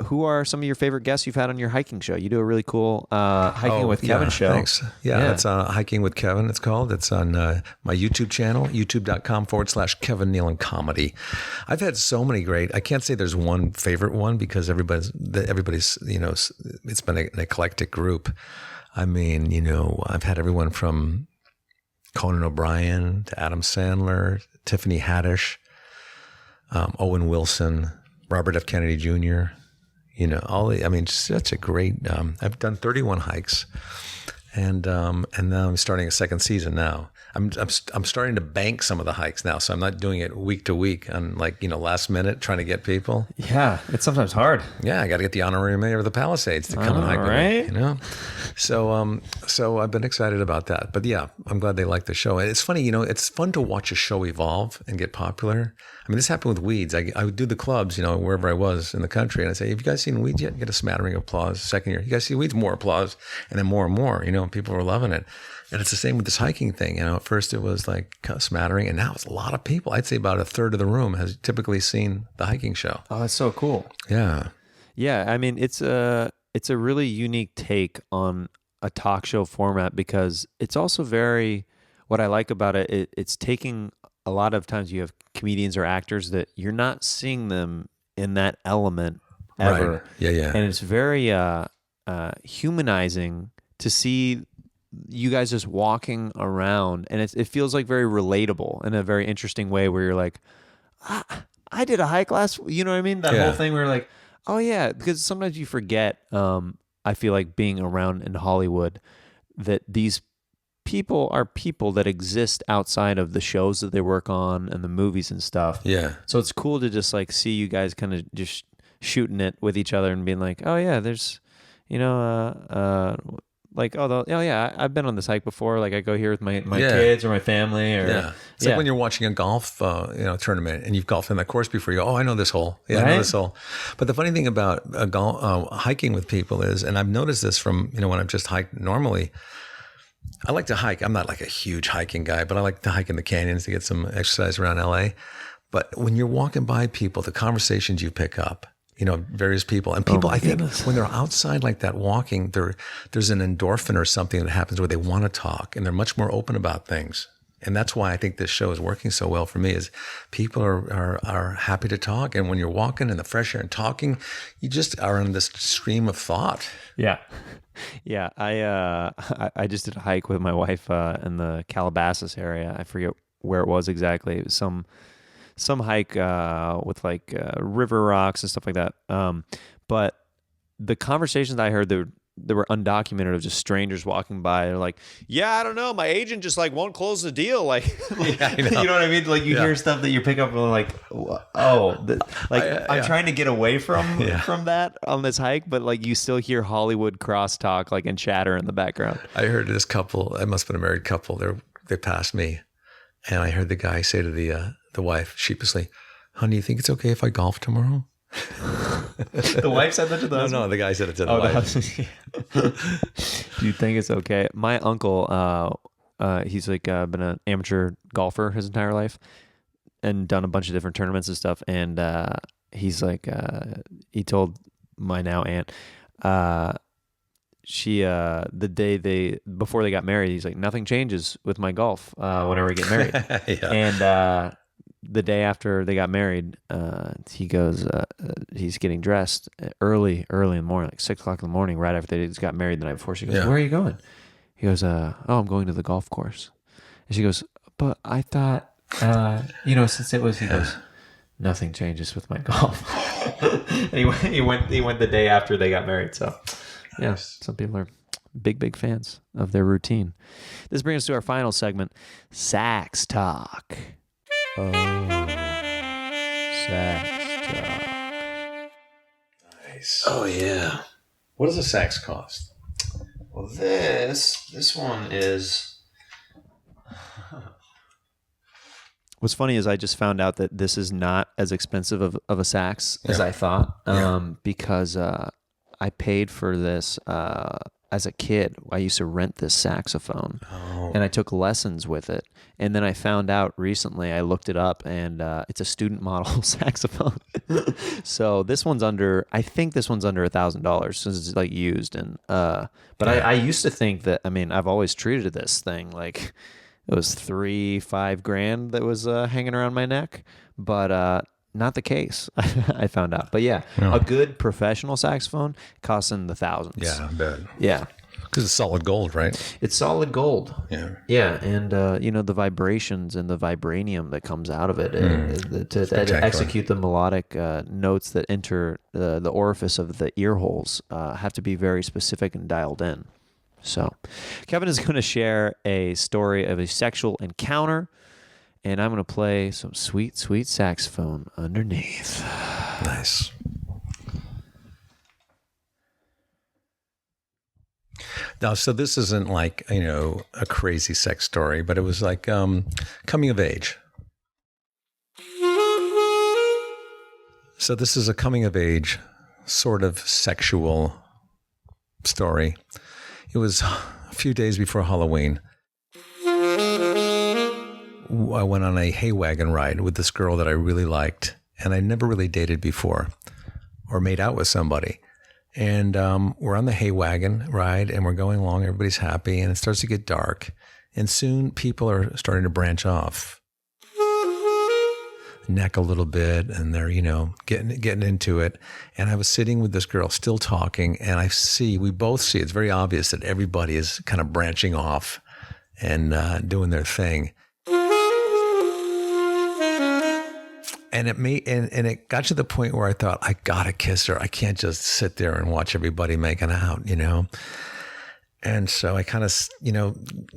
Who are some of your favorite guests you've had on your hiking show? You do a really cool Hiking with Kevin show. Thanks. Yeah, that's Hiking with Kevin, it's called. It's on my YouTube channel, youtube.com/Kevin Nealon Comedy. I've had so many great, I can't say there's one favorite one because everybody's it's been an eclectic group. I mean, I've had everyone from Conan O'Brien to Adam Sandler, Tiffany Haddish, Owen Wilson, Robert F. Kennedy Jr., such a great, I've done 31 hikes and now I'm starting a second season now. I'm starting to bank some of the hikes now. So I'm not doing it week to week on last minute trying to get people. Yeah. It's sometimes hard. Yeah. I got to get the honorary mayor of the Palisades to come and hike with me, So I've been excited about that, but yeah, I'm glad they like the show. And it's funny, it's fun to watch a show evolve and get popular. I mean, this happened with Weeds. I would do the clubs, wherever I was in the country. And I'd say, have you guys seen Weeds yet? Get a smattering of applause. Second year, you guys see Weeds? More applause. And then more and more, people were loving it. And it's the same with this hiking thing. At first it was like a smattering, and now it's a lot of people. I'd say about a third of the room has typically seen the hiking show. Oh, that's so cool. Yeah. Yeah. I mean, it's a really unique take on a talk show format because it's also what I like about it, it's taking, a lot of times you have comedians or actors that you're not seeing them in that element ever. Right. Yeah. And it's very humanizing to see you guys just walking around, and it feels like very relatable in a very interesting way where you're like, I did a hike last, you know what I mean? That whole thing where you're like, oh yeah, because sometimes you forget, I feel like being around in Hollywood, that these people are people that exist outside of the shows that they work on and the movies and stuff. Yeah. So it's cool to just like see you guys kind of just shooting it with each other and being like, oh yeah, there's, Like, oh yeah, I've been on this hike before. Like I go here with my Yeah. kids or my family. Or Yeah. It's like when you're watching a golf tournament and you've golfed in that course before, you go, oh, I know this hole. Yeah, I know Right? this hole. But the funny thing about hiking with people is, and I've noticed this from, when I've just hiked normally, I like to hike. I'm not like a huge hiking guy, but I like to hike in the canyons to get some exercise around LA. But when you're walking by people, the conversations you pick up, various people. And people, I think, when they're outside like that walking, there's an endorphin or something that happens where they want to talk and they're much more open about things. And that's why I think this show is working so well for me is people are happy to talk. And when you're walking in the fresh air and talking, you just are in this stream of thought. Yeah. Yeah. I just did a hike with my wife in the Calabasas area. I forget where it was exactly. It was some hike with like river rocks and stuff like that. But the conversations I heard that were undocumented of just strangers walking by, they're like, yeah, I don't know, my agent just like won't close the deal. Like, Yeah, I know. you know what I mean? Like you hear stuff that you pick up and like, I'm trying to get away from that on this hike, but like you still hear Hollywood crosstalk like and chatter in the background. I heard this couple, it must have been a married couple, they passed me. And I heard the guy say to the wife sheepishly, honey, you think it's okay if I golf tomorrow? The wife said that to the husband? No, the guy said it to the wife. Do you think it's okay? My uncle, he's like been an amateur golfer his entire life and done a bunch of different tournaments and stuff. And he's like, he told my now aunt, she the day before they got married, he's like, nothing changes with my golf whenever we get married. Yeah. And the day after they got married, he goes, he's getting dressed early in the morning, like 6 o'clock in the morning, right after they just got married the night before. She goes, where are you going? He goes, oh, I'm going to the golf course. And she goes, but I thought, since it was, he goes, nothing changes with my golf. And he went the day after they got married. So yeah, some people are big fans of their routine. This brings us to our final segment, Sax Talk. Oh, sax talk. Nice. Oh, yeah. What does a sax cost? Well, this one is... What's funny is I just found out that this is not as expensive of a sax as I thought, because I paid for this as a kid. I used to rent this saxophone, and I took lessons with it. And then I found out recently, I looked it up, and it's a student model saxophone. So this one's under, I think this one's under $1,000 since it's like used. And but I used to think that, I've always treated this thing like it was $3-5 grand that was hanging around my neck, but not the case. I found out. But yeah, a good professional saxophone costs in the thousands. Yeah, I bet. Yeah. Because it's solid gold, right? It's solid gold. Yeah. Yeah, and the vibrations and the vibranium that comes out of it to execute the melodic notes that enter the orifice of the ear holes have to be very specific and dialed in. So, Kevin is going to share a story of a sexual encounter, and I'm going to play some sweet, sweet saxophone underneath. Nice. Now, so this isn't like, a crazy sex story, but it was like coming of age. So this is a coming of age sort of sexual story. It was a few days before Halloween. I went on a hay wagon ride with this girl that I really liked, and I never really dated before or made out with somebody. And we're on the hay wagon ride, and we're going along. Everybody's happy, and it starts to get dark. And soon people are starting to branch off, neck a little bit, and they're, getting into it. And I was sitting with this girl, still talking, and we both see, it's very obvious that everybody is kind of branching off and doing their thing. And it got to the point where I thought, I gotta kiss her. I can't just sit there and watch everybody making out, And so I kind of,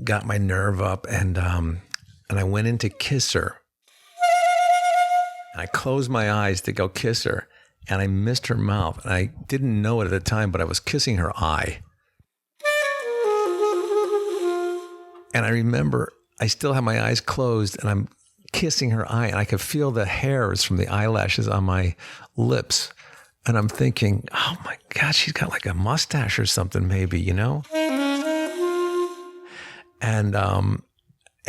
got my nerve up, and I went in to kiss her. And I closed my eyes to go kiss her, and I missed her mouth. And I didn't know it at the time, but I was kissing her eye. And I remember I still have my eyes closed and I'm kissing her eye and I could feel the hairs from the eyelashes on my lips. And I'm thinking, oh my God, she's got like a mustache or something maybe, you know? And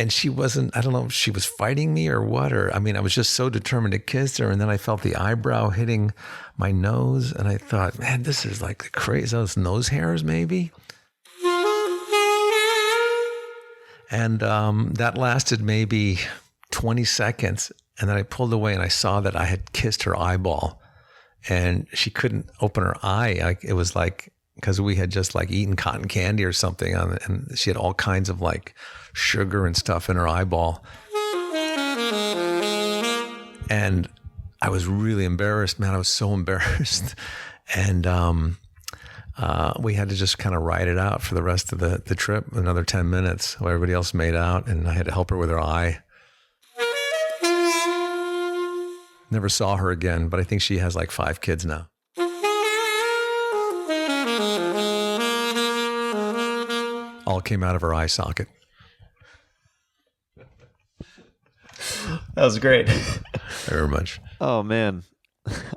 she wasn't, I don't know if she was fighting me or what, I was just so determined to kiss her. And then I felt the eyebrow hitting my nose. And I thought, man, this is like the crazy, those nose hairs maybe. And that lasted maybe 20 seconds. And then I pulled away and I saw that I had kissed her eyeball and she couldn't open her eye. It was like, because we had just like eaten cotton candy or something and she had all kinds of like sugar and stuff in her eyeball. And I was really embarrassed, man. I was so embarrassed. And we had to just kind of ride it out for the rest of the trip, another 10 minutes while everybody else made out. And I had to help her with her eye. Never saw her again, but I think she has like 5 kids now. All came out of her eye socket. That was great. Very much. Oh, man.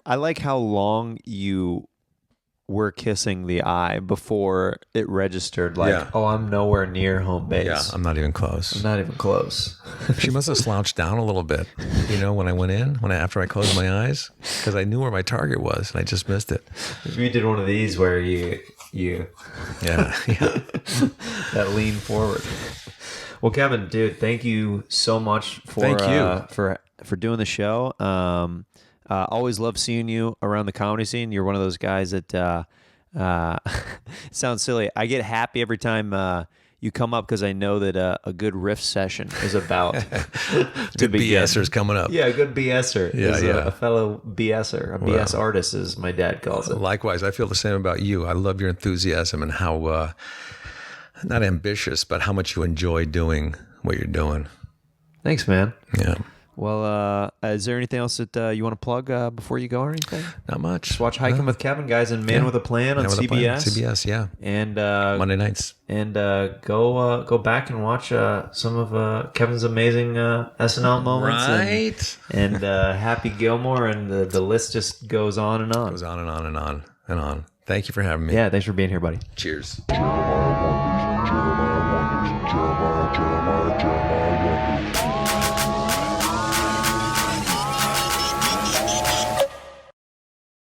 I like how long you were kissing the eye before it registered oh, I'm nowhere near home base. Yeah, I'm not even close. I'm not even close. She must have slouched down a little bit, when I went in, after I closed my eyes, because I knew where my target was and I just missed it. We did one of these where you yeah. that lean forward. Well, Kevin, dude, thank you so much for doing the show. Always love seeing you around the comedy scene. You're one of those guys that sounds silly. I get happy every time you come up because I know that a good riff session is about good BSers coming up. Yeah, a good BSer. Yeah, a fellow BSer, BS artist, as my dad calls it. Likewise, I feel the same about you. I love your enthusiasm and how not ambitious, but how much you enjoy doing what you're doing. Thanks, man. Yeah. Well, is there anything else that you want to plug before you go or anything? Not much. Just watch Hiking with Kevin, guys, and Man with a Plan on CBS. CBS, yeah. And Monday nights. And go back and watch some of Kevin's amazing SNL moments. Right. And Happy Gilmore, and the list just goes on and on. Goes on and on and on and on. Thank you for having me. Yeah, thanks for being here, buddy. Cheers.